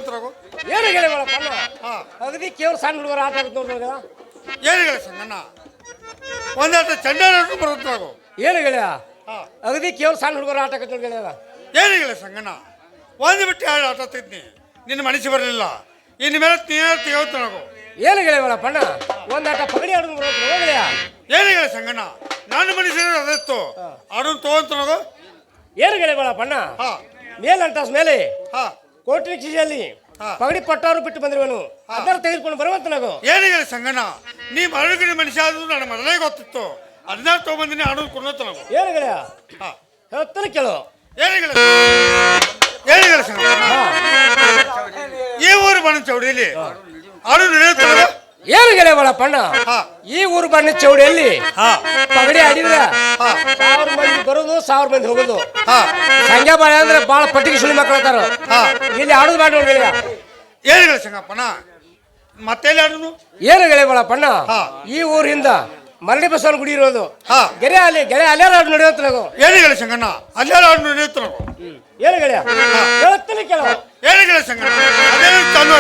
ತೇವಂತರಾಗು. ಏನು ಗೆಳೆಯಗಳ ಪಣ್ಣ ಅಗದಿ ಕೇವಲ ಸಣ್ಣ ಹುಡುಗರು ಆಟ ಆಗುತ್ತೆ ನೋಡ್ರಿ ಏನು ಗೆಳೆಯ ಸಂಗಣ್ಣ ಒಂದಾಟ ಚಂಡಾಲ ಬರುತ್ತಾಗು. ಏನು ಗೆಳೆಯ ಅಗದಿ ಕೇವಲ ಸಣ್ಣ ಹುಡುಗರು ಆಟ ಆಗುತ್ತೆ ನೋಡಿ ಗೆಳೆಯ. ಏನು ಗೆಳೆಯ ಸಂಗಣ್ಣ ಒಂದು ಬಿಟ್ಟು ಎರಡು ಆಟ ತಿದ್ನಿ ನಿನ್ನ ಮನಸ್ಸು ಬರಲಿಲ್ಲ ಇನ್ನು ಮೇಲೆ ನೀನು ತೇವಂತರಾಗು. ಏನು ಗೆಳೆಯಗಳ ಪಣ್ಣ ಒಂದಾಟ ಪಗಡಿ ಆಡೋದು ಬರುತ್ತೆ ಗೆಳೆಯ. ಏನು ಗೆಳೆಯ ಸಂಗಣ್ಣ ನನ್ನ ಮನುಷ್ಯರು ಅದತ್ತು ಆಡೋನ್ ತಗೊಂತನಾಗು. ಏನು ಗೆಳೆಯಗಳ ಪಣ್ಣ ಮೇಲಂಟಾಸ್ ಮೇಲೆ ಕೋಟಿ ಕಿಸಿಯಲ್ಲಿ ಪಗಡಿ ಪಟ್ಟವರು ಬಿಟ್ಟು ಬಂದಿರುವನು ಅದರ ತೆಗೆದುಕೊಂಡು ಬರುವಂತ ನಾವು. ಏನು ಗೆಳೆಯ ಸಂಗಣ್ಣ ನೀ ಮರಳುಗಡೆ ಮನುಷ್ಯ ಆದ್ರು ನನಗೆ ಮೊದಲೇ ಗೊತ್ತಿತ್ತು ಅದನ್ನ ತಗೊಂಬಂದಿನಿ ಆಡೋದು ಕೊಡೋತ ನಾವು. ಏನು ಗೆಳೆಯ ಹೇಳ್ತಾನೆ ಕೇಳು. ಏನು ಗೆಳೆಯ ಏನು ಗೆಳೆಯ ಸಂಗಣ್ಣ ಈ ಊರು ಬಣ್ಣ ಚೌಡಿಯಲ್ಲಿ ಆಡೋದು ನಡೆಯುತ್ತಲ್ಲ. ಏನು ಗೆಳೆಯ ಪಣ್ಣ ಈ ಊರು ಬಣ್ಣ ಚೌಡಿಯಲ್ಲಿ ಪಗಡಿ ಆಡಿದ್ರೆ 1000 ಮಂದಿ ಬರೋದು 1000 ಮಂದಿ ಹೋಗೋದು. ಸಂಖ್ಯಾ ಬಾಳ ಅಂದ್ರೆ ಬಾಳ ಪಟ್ಟಿಗೆ ಸುಳಿ ಮಕ್ಕಳು ಅಂತಾರ. ಇಲ್ಲಿ ಆಡೋದು ಬೇಡ ನೋಡಿ ಗೆಳೆಯ. ಏನು ಗೆಳೆಯ ಸಂಗಪ್ಪನ ಮತ್ತೆಲ್ಲಿ ಆಡೋದು. ಏನು ಗೆಳೆಯ ಪಣ್ಣ ಈ ಊರಿಂದ ಮರಡಿ ಬಸವನ ಗುಡಿ ಇರೋದು ಗೆರೆ ಅಲ್ಲಾರ ಆಡು ನಡೆಯುತ್ತ ನಾವು. ಏನು ಗೆಳೆಯ ಸಂಗಣ್ಣ ಅಲ್ಲಾರ ಆಡು ನಡೆಯುತ್ತ ನಾವು. ಏನು ಗೆಳೆಯ ಹೇಳ್ತಾನೆ ಕೇಳು. ಏನು ಗೆಳೆಯ ಸಂಗಣ್ಣ ಅದೇನು ಚಂದ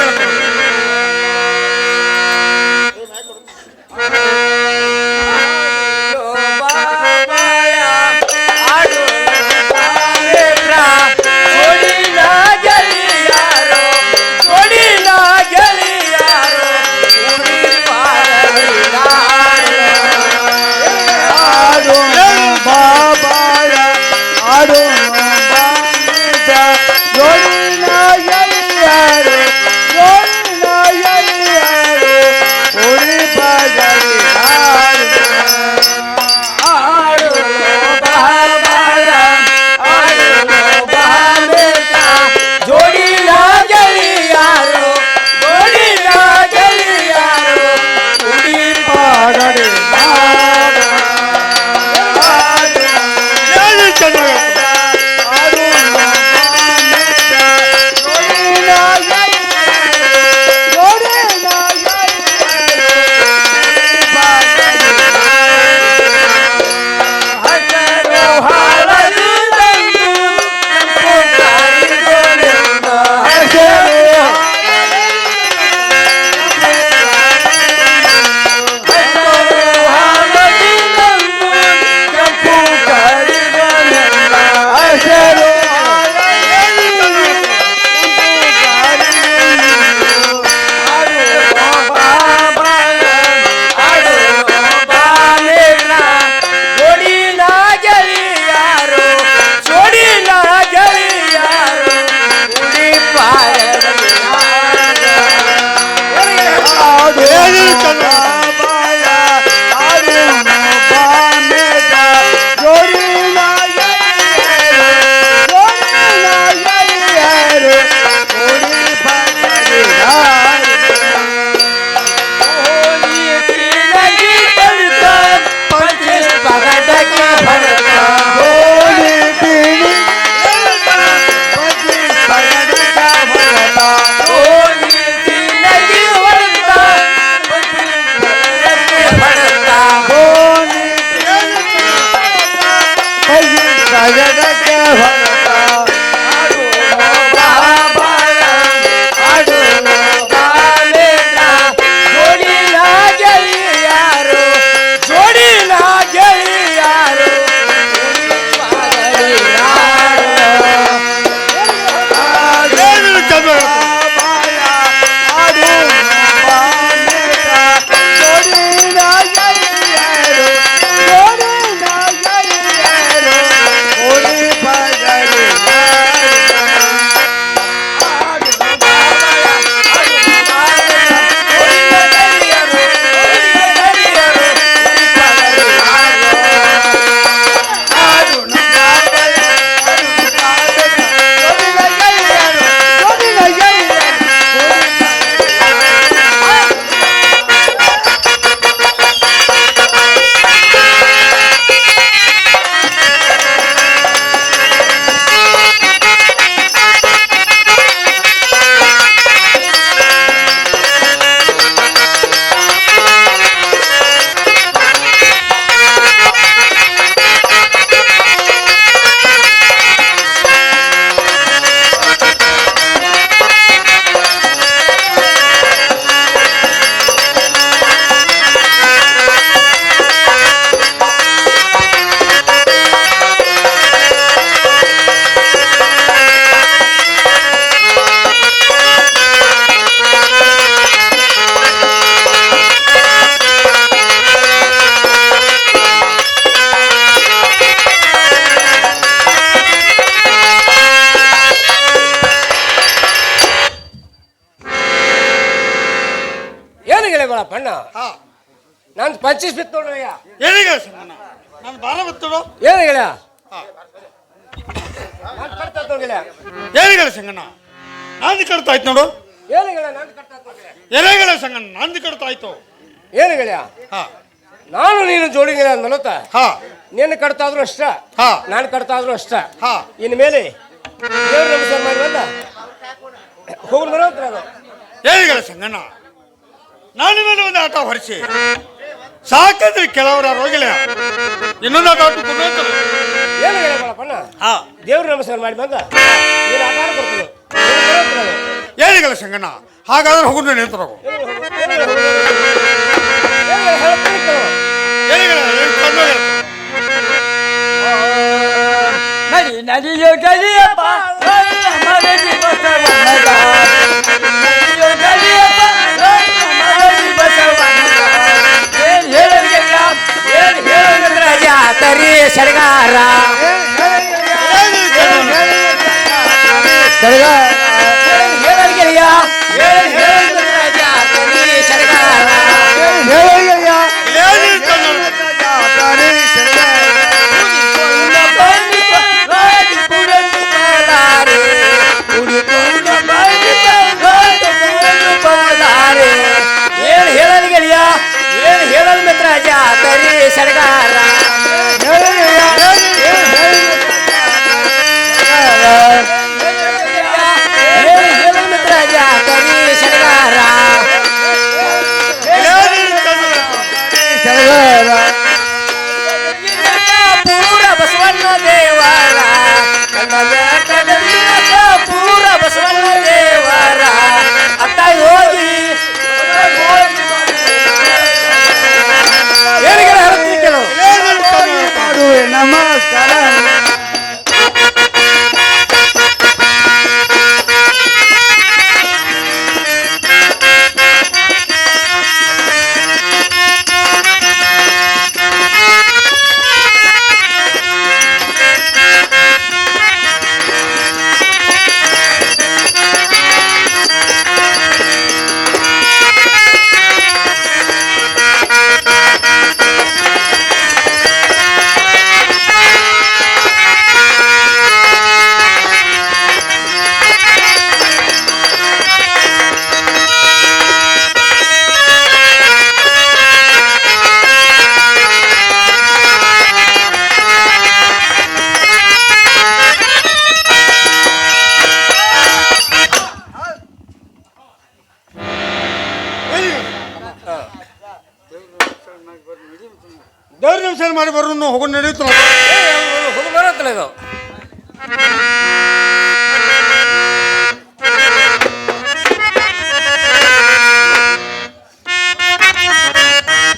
ಏನಿಲ್ಲ ಬಾಳಪ್ಪಣ್ಣ ಹಾ ನಾನು ಪಂಚಿಸ್ ಬಿತ್ತು ನೋಡ್ರಿ ಏನಿಗೆ ಸಂಗಣ್ಣ ನಾನು ಬಾರ ಬತ್ತಡು ಏನಿಲ್ಲ ಹಾ ನಾನು ಕಟ್ತಾ ನೋಡಿಲ್ಲ ಏನಿಗೆ ಸಂಗಣ್ಣ ನಂದು ಕಡ್ತಾ ಆಯ್ತು ನೋಡು ಏನಿಲ್ಲ ನಾನು ಕಟ್ತಾ ನೋಡಿಲ್ಲ ಎಲೆಗಳ ಸಂಗಣ್ಣ ನಂದು ಕಡ್ತಾ ಆಯ್ತು ಏನಿಲ್ಲ ಹಾ ನಾನು ನೀನು ಜೋಡಿಗಿಲ್ಲ ಅಂದಲತ್ತ ಹಾ ನಿನ್ನ ಕಟ್ತಾ ಆದ್ರೂ ಅಷ್ಟ ಹಾ ನಾನು ಕಟ್ತಾ ಆದ್ರೂ ಅಷ್ಟ ಹಾ ಇನ್ನು ಮೇಲೆ ದೇವ್ರ ನಮಸ್ಕಾರ ಮಾಡಿ ಬಂದ ಹೋಗಿ ಬರೋತ್ರ ಅದು ಏನಿಗೆ ಸಂಗಣ್ಣ ನಾನು ಮೇಲೆ ಒಂದು ಆಟ ಹೊರಿಸಿ ಸಾಕಂದ್ರೆ ಕೆಲವರ ರೋಗಿಲ್ಲ ಇನ್ನೊಂದು ಆಟ ಆಟಕೊಂಡು ಏನಿಲ್ಲ ಬಾಳಪ್ಪಣ್ಣ ಹಾ ದೇವ್ರ ನಮಸ್ಕಾರ ಮಾಡಿ ಬಂದ ನೀನು ಆಟ ಆಡ್ಕೊಡ್ತೀನಿ ಏನಿಗಲ್ಲ ಸಂಗಣ್ಣ ಹಾಗಾದ್ರೆ ಹೋಗುದು ನಿಂತರೋಗು ನಡಿ ನಡಿಯೋ ಗಡಿಯಪ್ಪ ಮರಳಿ ಬಸವಣ್ಣಗ ನಡಿಯೋ ಗಡಿಯಪ್ಪ ಮರಳಿ ಬಸವಣ್ಣಗ ಏನ್ ಹೇಳೋದಿಲ್ಲ ಏನ್ ಹೇಳೋದಿಲ್ಲ ಜಾತರಿ ಸಡಗಾರ ಏನ್ ಹೇಳೋದಿಲ್ಲ ಏನ್ ಹೇಳೋದಿಲ್ಲ ಜಾತರಿ ಸಡಗಾರ ಏನ್ ಹೇಳಲ್ ಗೆಳೆಯ ಏನ್ ಹೇಳಲ್ ಮಿತ್ರ ಜಾತರಿ ಸಡಗಾರ ಏನ್ ಹೇಳಲ್ ಮಿತ್ರ ಜಾತರಿ ಸಡಗಾರ ಪೂರ ಬಸವಣ್ಣ ದೇವರ ಪೂರ ಬಸವಣ್ಣ ದೇವರ ಅತ್ತ ಹೋಗಿ ಏನಿಗೆ ಹೇಳ್ತೀನಿ ಕೆಲವು ನಮಸ್ಕಾರ ದೇವ್ರ ನಮಸ್ಕಾರ ಮಾಡಿ ಬರೋನು ಹೋಗೋದು ನಡೆಯುತ್ತ ಹೋಗಿ ಬರೋತ್ತಲ್ಲ ಇದು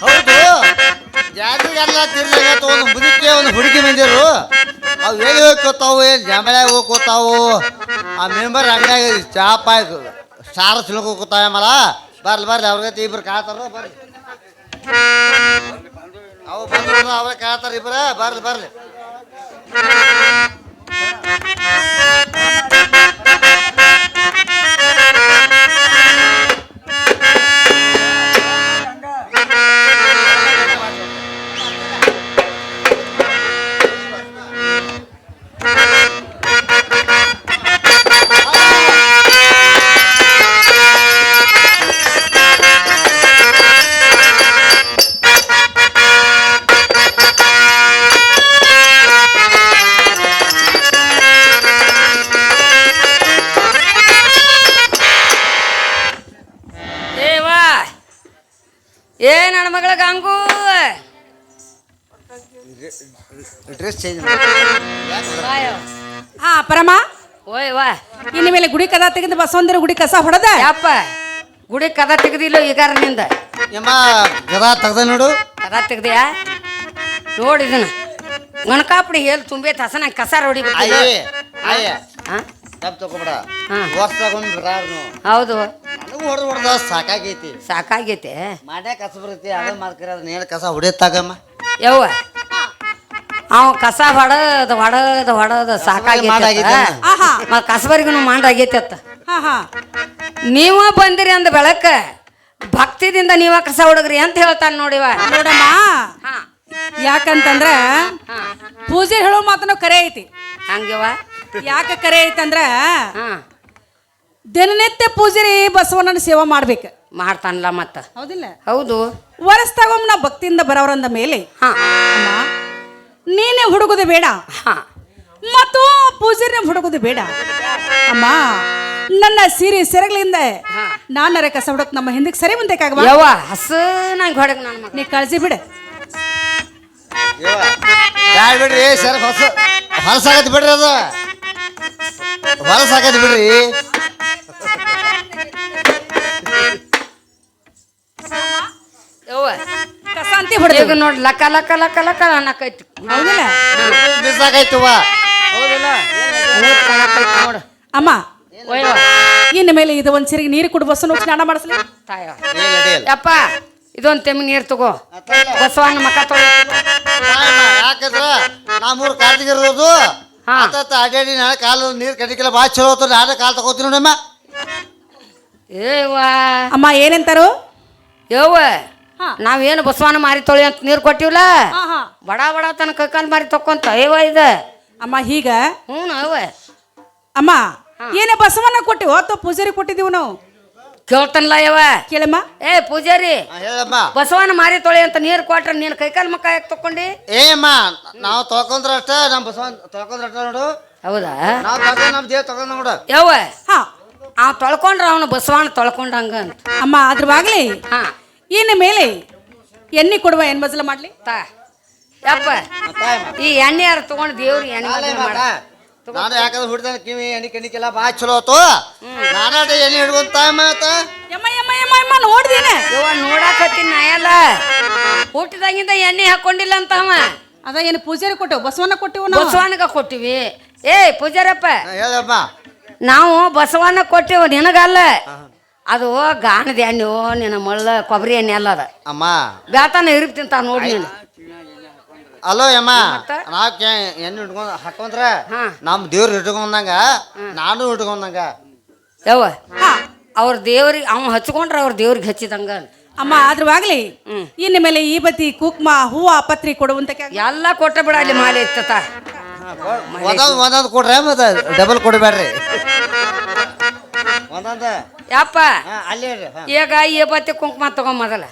ಹೌದು ಜಾತ್ರೆಗೆಲ್ಲ ತಿರ್ಲಾಗತ್ತ ಒಂದು ಮುದುಕಿ ಒಂದು ಹುಡುಗಿ ಬಂದಿರು ಅವು ಎಲ್ಲಿ ಹೋಗ್ಕೋತಾವು ಏನು ಜಂಬಳ್ಯಾಗ ಹೋಗ್ಕೋತಾವು ಆ ಮೆಂಬರ್ ಅಂಗಡಿಯಾಗ ಚಾಪ ಸಾರ ಸಿಲಕ್ ಹೋಗ್ಕೋತಾವ ಮಲ ಬರ್ಲಿ ಬರ್ಲಿ ಅವ್ರಿಗೆ ಇಬ್ರು ಕಾತಾರ ಬರ್ಲಿ ಅವು ಬಂದ್ರು ಅವ್ರ ಕಾತಾರ ಇಬ್ರ ಬರ್ಲಿ ಬರ್ಲಿ ಏ ನನ್ನ ಮಗಳ ಗಂಗು ಡ್ರೆಸ್ ಚೇಂಜ್ ಹಾ ಪರಮ ಓಯ್ ವಾ ಇನ್ನು ಮೇಲೆ ಗುಡಿ ಕದ ತೆಗೆದು ಬಸವಂತರ ಗುಡಿ ಕಸ ಹೊಡೆದ ಯಪ್ಪ ಗುಡಿ ಕದ ತೆಗ್ದಿಲ್ಲ ಈಗಾರ ನಿಂದ ಯಮ್ಮ ಗದಾ ತೆಗ್ದ ನೋಡು ಕದ ತೆಗ್ದ್ಯಾ ನೋಡಿದನ ಒಣಕಾಪುಡಿ ಹೇಳಿ ತುಂಬೈತೆ ಹಸನ ಕಸ ಹೊಡಿ ಅಯ್ಯ ಅಯ್ಯ ತಪ್ಪು ತಗೋಬೇಡ ಹಾ. ವರ್ಷಗೊಂದು ರಾರ್ನು ಹೌದು ನನಗೂ ಹೊಡೆದ ಸಾಕಾಗೈತಿ ಸಾಕಾಗೈತೆ ಮಾಡ್ಯಾಕ ಕಸ ಬರುತ್ತೆ ಅದ ಮಾಡ್ಕರ ಅದನ್ನ ಹೇಳಿ ಕಸ ಹೊಡಿತಾಗಮ್ಮ ಯವ್ವ ಅವ ಕಸ ಹೊಡದ ಸಾಕಾಗೈತೆ ಮಾಡಾಗೈತೆ ಆಹಾ ಮತ್ ಕಸಬರಿಗೂ ಮಾಡಾಗೈತೆ ಅತ್ತ ಹಾ ಹಾ ನೀವ ಬಂದಿರಿ ಅಂದ ಬೆಳಕ ಭಕ್ತಿದಿಂದ ನೀವ ಕಸ ಹುಡುಗ್ರಿ ಅಂತ ಹೇಳ್ತಾನೆ ನೋಡಿವ. ನೋಡಮ್ಮ, ಹಾ ಯಾಕಂತಂದ್ರ ಹಾ ಪೂಜೆ ಹೇಳೋ ಮಾತನ್ನು ಕರೆ ಐತಿ. ಹಂಗಿವ. ಯಾಕೆ ಕರೆ ಐತಂದ್ರ ಹಾ ದಿನನಿತ್ಯ ಪೂಜಾರಿ ಬಸವಣ್ಣನ ಸೇವಾ ಮಾಡ್ಬೇಕು. ಮಾಡ್ತಾನಲ್ಲ ಮತ್ತ. ಹೌದಿಲ್ಲ? ಹೌದು. ವರ್ಷದಾಗೊಮ್ಮೆ ನಾ ಭಕ್ತಿಯಿಂದ ಬರೋರಂದ ಮೇಲೆ ಹಾ ಅಮ್ಮ ನೀನೇ ಹುಡುಗುದು ಬೇಡ, ಹಾ ಮತ್ತು ಪೂಜಾರಿನ ಹುಡುಗುದು ಬೇಡ. ಅಮ್ಮ ನನ್ನ ಸೀರೆ ಸೆರಗಳಿಂದ ಹಾ. ನಾನರೆ ಕಸ ಹುಡುಕ್ ನಮ್ಮ ಹಿಂದಕ್ಕೆ ಸರಿ ಮುಂದಕ್ಕಾಗವ. ಯವ್ವ ಹಸನಾಗಿ ಹೊಡಗ ನನ್ನ ಮಗ. ನೀ ಕಳ್ಸಿ ಬಿಡ. ಯಾರು ಬಿಡ್ರಿ ಸರ್, ಹೊಲಸಾಗತ್ ಬಿಡ್ರಿ, ಅದು ಹೊಲಸಾಗತ್ ಬಿಡ್ರಿ. ಯವ್ವ ಕಸ ಅಂತಿ ಹೊಡೆದ. ಈಗ ನೋಡಿ ಲಕ ಲಕ ಲಕ ಲಕ ಅನ್ನಕೈತಿ. ಹೌದಿಲ್ಲ? ಬಿಸಾಕೈತವ. ಹೌದಿಲ್ಲ? ಮೂರ್ ಕಣಕೈತಿ ನೋಡು. ಅಮ್ಮ ಒಯ್ಯವ್ವ ಇನ್ನು ಮೇಲೆ ಇದು ಒಂದ್ ಸರಿಗೆ ನೀರು ಕುಡು ಬಸ್ಸನ್ನು ಸ್ನಾನ ಮಾಡಿಸ್ಲಿ. ತಾಯ ಅಡಿಯಲ್ಲ ಯಪ್ಪ ಇದೊಂದು ತೆಮ್ಮಿ ನೀರು ತಗೋ. ಬಸವಣ್ಣ ಮಕ ತೊಳಿ. ಯಾಕಂದ್ರ ನಾ 3 ಕಾರ್ತಿಗಿರೋದು ಹಾ. ಅಡ್ಯಾಡಿ ನಾಳೆ ಕಾಲು ನೀರು ಕಡಿಕೆಲ್ಲ ಭಾಳ ಚಲೋ ಹೋಗ್ತಾರ. ನಾಳೆ ಕಾಲು ತಗೋತೀನಿ ನೋಡಮ್ಮ. ಏವ್ವ ಅಮ್ಮ ಏನಂತಾರು? ಯವ್ವ ಹಾ. ನಾವೇನು ಬಸವಣ್ಣ ಮಾರಿ ತೊಳಿ ಅಂತ ನೀರು ಕೊಟ್ಟಿವಲ್ಲ, ಹಾ ಹಾ ಬಡ ಬಡ ತನ ಕೈಕಾಲು ಮಾರಿ ತಕ್ಕೊಂತ ಏವ ಇದ. ಅಮ್ಮ ಹೀಗ ಹ್ಞೂ ಅವ್ವ ಅಮ್ಮ ಏನೇ ಬಸವಣ್ಣ ಕೊಟ್ಟಿವೋ ಅಥವಾ ಪೂಜಾರಿ ಕೊಟ್ಟಿದೀವಿ ನಾವು? ಕೇಳ್ತಾನಲ್ಲ ಯವ್ವ. ಕೇಳಮ್ಮ. ಏ ಪೂಜಾರಿ, ಹೇಳಮ್ಮ. ಬಸವಣ್ಣ ಮಾರಿ ತೊಳಿ ಅಂತ ನೀರು ಕೊಟ್ರೆ ನೀನು ಕೈಕಾಲು ಮಕ್ಕ ಯಾಕೆ ತಕೊಂಡಿ? ಏಮ್ಮ ನಾವು ತೊಳ್ಕೊಂಡ್ರ ಅಷ್ಟ, ನಮ್ಮ ಬಸವನ್ ತೊಳ್ಕೊಂಡ್ರ ಅಷ್ಟ ನೋಡು. ಹೌದಾ? ನಾವು ತೊಳ್ಕೊಂಡು ನಮ್ಮ ದೇವ್ ತೊಗೊಂಡ್ ನೋಡು. ಯವ್ವ ಹಾ ಅವ್ ತೊಳ್ಕೊಂಡ್ರ ಅವನು ಬಸವಣ್ಣ ತೊಳ್ಕೊಂಡಂಗ ಅಂತ. ಅಮ್ಮ ಅದ್ರ ಬಾಗ್ಲಿ ಹಾ ಇನ್ನು ಮೇಲೆ ಎಣ್ಣೆ ಕೊಡುವ ಏನ್ ಬದಲ ಮಾಡ್ಲಿ? ತಾ ಯಪ್ಪ ಈ ಎಣ್ಣೆ ಯಾರು ತಗೊಂಡು ದೇವ್ರಿಗೆ ಎಣ್ಣೆ ಮದ್ವೆ ಮಾಡ. ನಾನು ಯಾಕಂದ್ರೆ ಹುಡ್ದಾನ ಕಿವಿ ಎಣ್ಣೆ ಕಣಿಕೆಲ್ಲ ಭಾಳ ಚಲೋ ಆತು. ನಾನಾಟ ಎಣ್ಣೆ ಹಿಡ್ಕೊಂತ ಮಾತ ಯಮ್ಮ ಯಮ್ಮ ಯಮ್ಮ ಯಮ್ಮ ನೋಡ್ದೇನ? ಯವ್ವ ನೋಡಾಕತ್ತೀನಿ ನಾ ಎಲ್ಲ ಹುಟ್ಟಿದಾಗಿಂದ ಎಣ್ಣೆ ಹಾಕೊಂಡಿಲ್ಲ ಅಂತ ಅವ. ಅದ ಏನು ಪೂಜಾರಿ ಕೊಟ್ಟೆವು ಬಸವಣ್ಣ ಕೊಟ್ಟಿವು ನಾವು? ಬಸವಣ್ಣಗ ಕೊಟ್ಟಿವಿ. ಏ ಪೂಜಾರಪ್ಪ, ಹೇಳಮ್ಮ. ನಾವು ಬಸವಣ್ಣ ಕೊಟ್ಟಿವು ನಿನಗಲ್ಲ. ಅದು ಗಾಣದ ಎಣ್ಣೆ ನಿನ್ನ ಮಳ್ಳ ಕೊಬ್ಬರಿ ಎಣ್ಣೆ ಅಲ್ಲ ಅದ. ಅಮ್ಮ ಬ್ಯಾತಾನ ಇರಿಪ್ ತಿಂತ ನೋಡಿ ನೀನು. ಅಲೋ ಅಮ್ಮ, ನಾವ್ ಎಣ್ಣೆ ಹಿಡ್ಕೊಂಡ್ ಹಾಕೊಂಡ್ರ ಹಾ. ನಮ್ ದೇವ್ರು ಇಟ್ಕೊಂಡಂಗ ನಾನು ಇಟ್ಕೊಂಡಂಗ. ಯವ್ವ ಅವ್ರ ದೇವ್ರಿಗೆ ಅವ ಹಚ್ಕೊಂಡ್ರ ಅವ್ರ ದೇವ್ರಿಗೆ ಹಚ್ಚಿದಂಗ. ಅಮ್ಮ ಅದ್ರ ಬಾಗ್ಲಿ ಇನ್ನು ಮೇಲೆ ಈ ಬತ್ತಿ ಕುಕ್ಮ ಹೂವ ಪತ್ರಿ ಕೊಡುವಂತ ಎಲ್ಲ ಕೊಟ್ಟ ಬಿಡ ಅಲ್ಲಿ ಮಾಲೆ ಇತ್ತತ. ಒಂದೊಂದು ಕೊಡ್ರಿ, ಮತ್ತೆ ಡಬಲ್ ಕೊಡಬೇಡ್ರಿ. ಒಂದೊಂದ ಯಪ್ಪ ಅಲ್ಲೇ ಈಗ ಈ ಬತ್ತಿ ಕುಂಕುಮ ತಗೊಂಡ್ ಮೊದಲ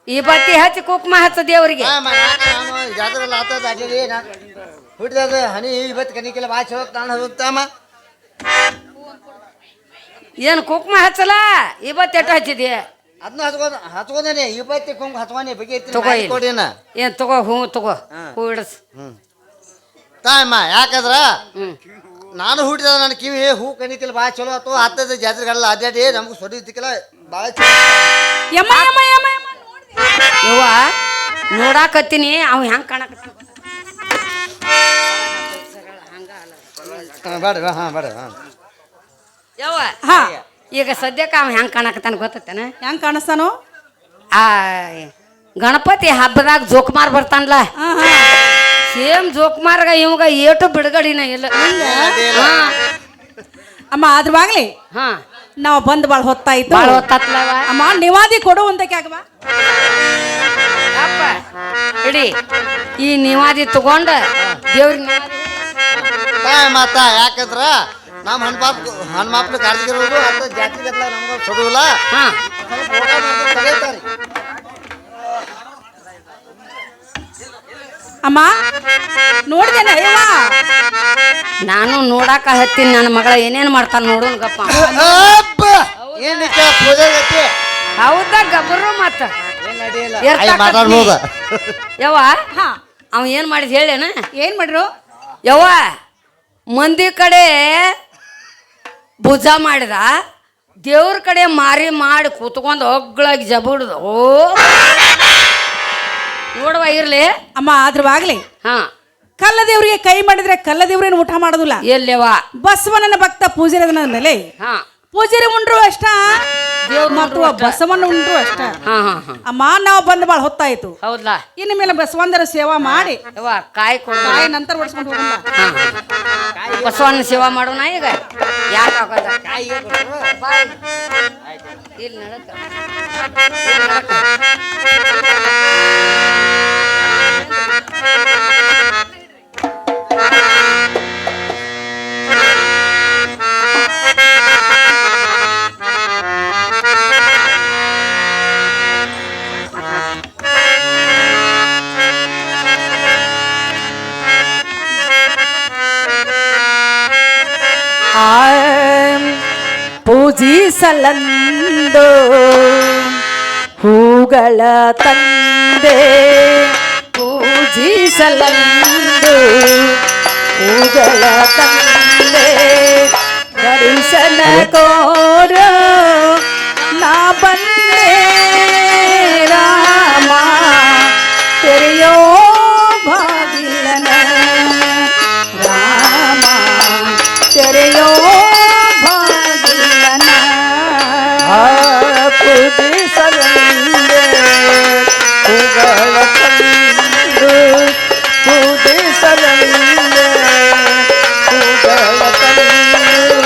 ಈ ಬತ್ತಿ ಹಚ್ಚಿ ಕುಂಕುಮ ಹಚ್ಚ ದೇವ್ರಿಗೆ. ಹುಟ್ಟಿದ ಹನಿ ಇವತ್ತು ಕನಿಕೆಲ್ಲ ಭಾಳ ಚಲೋ ನಾನು ಹೋಗ್ತಾಮ. ಏನು ಕುಂಕುಮ ಹಚ್ಚಲ್ಲ ಈ ಬತ್ತಿ ಎಟ್ಟು ಹಚ್ಚಿದಿ? ಅದನ್ನ ಹಚ್ಕೊಂಡೇನೆ ಇವತ್ತಿ ಕುಂಕುಮ ಹಚ್ಕೊಂಡೆ ಬಗ್ಗೆ ತಗೋ ಇಲ್ಲಿ. ಕೊಡಿನ ಏನ್ ತಗೋ ಹೂ ತಗೋ ಹೂ ಇಡಸ್. ತಾಯಮ್ಮ. ಯಾಕಂದ್ರ ನಾನು ಹುಟ್ಟಿದ ನನ್ನ ಕಿವಿ ಹೂ ಕಣಿಕೆಲ್ಲ ಭಾಳ ಚಲೋ ಆತು. ಹತ್ತದ ಜಾತ್ರೆಗಳೆಲ್ಲ ಅಡ್ಡಾಡಿ ನಮ್ಗೆ ಸೊಡಿತಿಕ್ಕೆಲ್ಲ ಭಾಳ ಚಲೋ. ಯಮ್ಮ ಯಮ್ಮ ಯಮ್ಮ ಯಮ್ಮ ಯವ್ವ ನೋಡಾಕತ್ತೀನಿ ಅವ ಹೆಂಗ್ ಕಾಣಕತ್ತ. ಬೇಡ ಹಾಂ ಬೇಡ ಹಾಂ. ಯವ್ವ ಹಾ ಈಗ ಸದ್ಯಕ್ಕೆ ಅವ ಹೆಂಗ್ ಕಾಣಕತ್ತಾನ ಗೊತ್ತೇನ? ಹೆಂಗ್ ಕಾಣಿಸ್ತಾನು? ಆ ಗಣಪತಿ ಹಬ್ಬದಾಗ ಜೋಕುಮಾರ್ ಬರ್ತಾನಲ್ಲ, ಹಾ ಹಾ ಸೇಮ್ ಜೋಕುಮಾರ್ಗ ಇವಾಗ ಏಟು ಬಿಡುಗಡಿನ ಇಲ್ಲ. ಹಾ ಅಮ್ಮ ಅದ್ರ ಬಾಗ್ಲಿ ಹಾ ನಾವು ಬಂದ್ ಬಾಳ್ ಹೊತ್ತಾಯ್ತು. ಭಾಳ ಹೊತ್ತತ್ಲವ. ಅಮ್ಮ ನಿವಾದಿ ಕೊಡುವಂತಕ್ಕೆ ಆಗವಾ? ಅಪ್ಪ ಇಡಿ ಈ ನಿವಾದಿ ತಗೊಂಡ ದೇವ್ರಿಗೆ ಮಾತಾ. ಯಾಕಂದ್ರ ನಮ್ಮ ಹನುಮಾಪ್ನ ಕಾರ್ತಿಗಿರೋದು ಅಂತ ಜಾತ್ರೆಗೆಲ್ಲ ನಮ್ಗೆ ಕೊಡುವಲ್ಲ. ಹಾ ಅಮ್ಮ ನೋಡ್ದೇನ? ಅಯ್ಯವ್ವ ನಾನು ನೋಡಾಕ ಹತ್ತೀನಿ ನನ್ನ ಮಗಳ ಏನೇನ್ ಮಾಡ್ತಾನ ನೋಡೋಣ ಗಪ್ಪ. ಏನಕ್ಕೆ ಪೂಜೆ ಗತಿ ಹೌದಾ ಗಬ್ಬರು ಮತ್ತ ಮಾತಾಡ್ಬೋದ? ಯವ್ವ ಹಾ ಅವ ಏನ್ ಮಾಡಿದ್ ಹೇಳೇನ? ಏನ್ ಮಾಡ್ರು? ಯವ್ವ ಮಂದಿ ಕಡೆ ಭುಜ ಮಾಡಿದ, ದೇವ್ರ ಕಡೆ ಮಾರಿ ಮಾಡಿ ಕೂತ್ಕೊಂಡು ಒಗ್ಳಾಗಿ ಜಬುಡ್ದು. ಓ ನೋಡುವ ಇರ್ಲಿ. ಅಮ್ಮ ಅದ್ರ ಬಾಗ್ಲಿ ಹಾ ಕಲ್ಲ ದೇವ್ರಿಗೆ ಕೈ ಮಾಡಿದ್ರೆ ಕಲ್ಲ ದೇವ್ರೇನು ಊಟ ಮಾಡೋದಿಲ್ಲ. ಎಲ್ಲವ ಬಸವಣ್ಣನ ಭಕ್ತ ಪೂಜಾರಿ ಅದನ್ನ ಮೇಲೆ ಹಾ ಪೂಜಾರಿ ಉಂಡ್ರು ಅಷ್ಟ ದೇವ್ರು ಮತ್ತು ಬಸವಣ್ಣ ಉಂಟು ಅಷ್ಟ. ಹಾ ಹಾ ಹಾ ಅಮ್ಮ ನಾವು ಬಂದು ಭಾಳ ಹೊತ್ತಾಯ್ತು. ಹೌದಾ ಇನ್ನು ಮೇಲೆ ಬಸವಂದರ ಸೇವಾ ಮಾಡಿ ಯವ್ವ ಕಾಯಿ ಕೊಡು ಕಾಯಿ ನಂತರ ಓಡಿಸ್ಕೊಂಡು ಹೋಗೋಣ. ಬಸವಣ್ಣ ಸೇವಾ ಮಾಡೋಣ ಈಗ ಯಾಕೆ ಆಗೋದ ಬಾಯ್. ಇಲ್ಲಿ ನಡಕ ಪೂಜಿಸಲಂದು ಹೂಗಳ ತಂದೆ, ಪೂಜಿಸಲಂದು ಹೂಗಳ ತಂದೆ, ದರ್ಶನ ಕೋರ ನಾ ಬಂದೆ ರಾಮ, ತೆರೆಯೋ ಬಾಗಿಲನ ರಾಮ, ತೆರೆಯೋ ಬಾಗಿಲನ. ಪೂಜಿಸಲೆಂದೇ ಹೂಗಳ ತಂದು, ಪೂಜಿಸಲೆಂದೇ ಹೂಗಳ ತಂದು,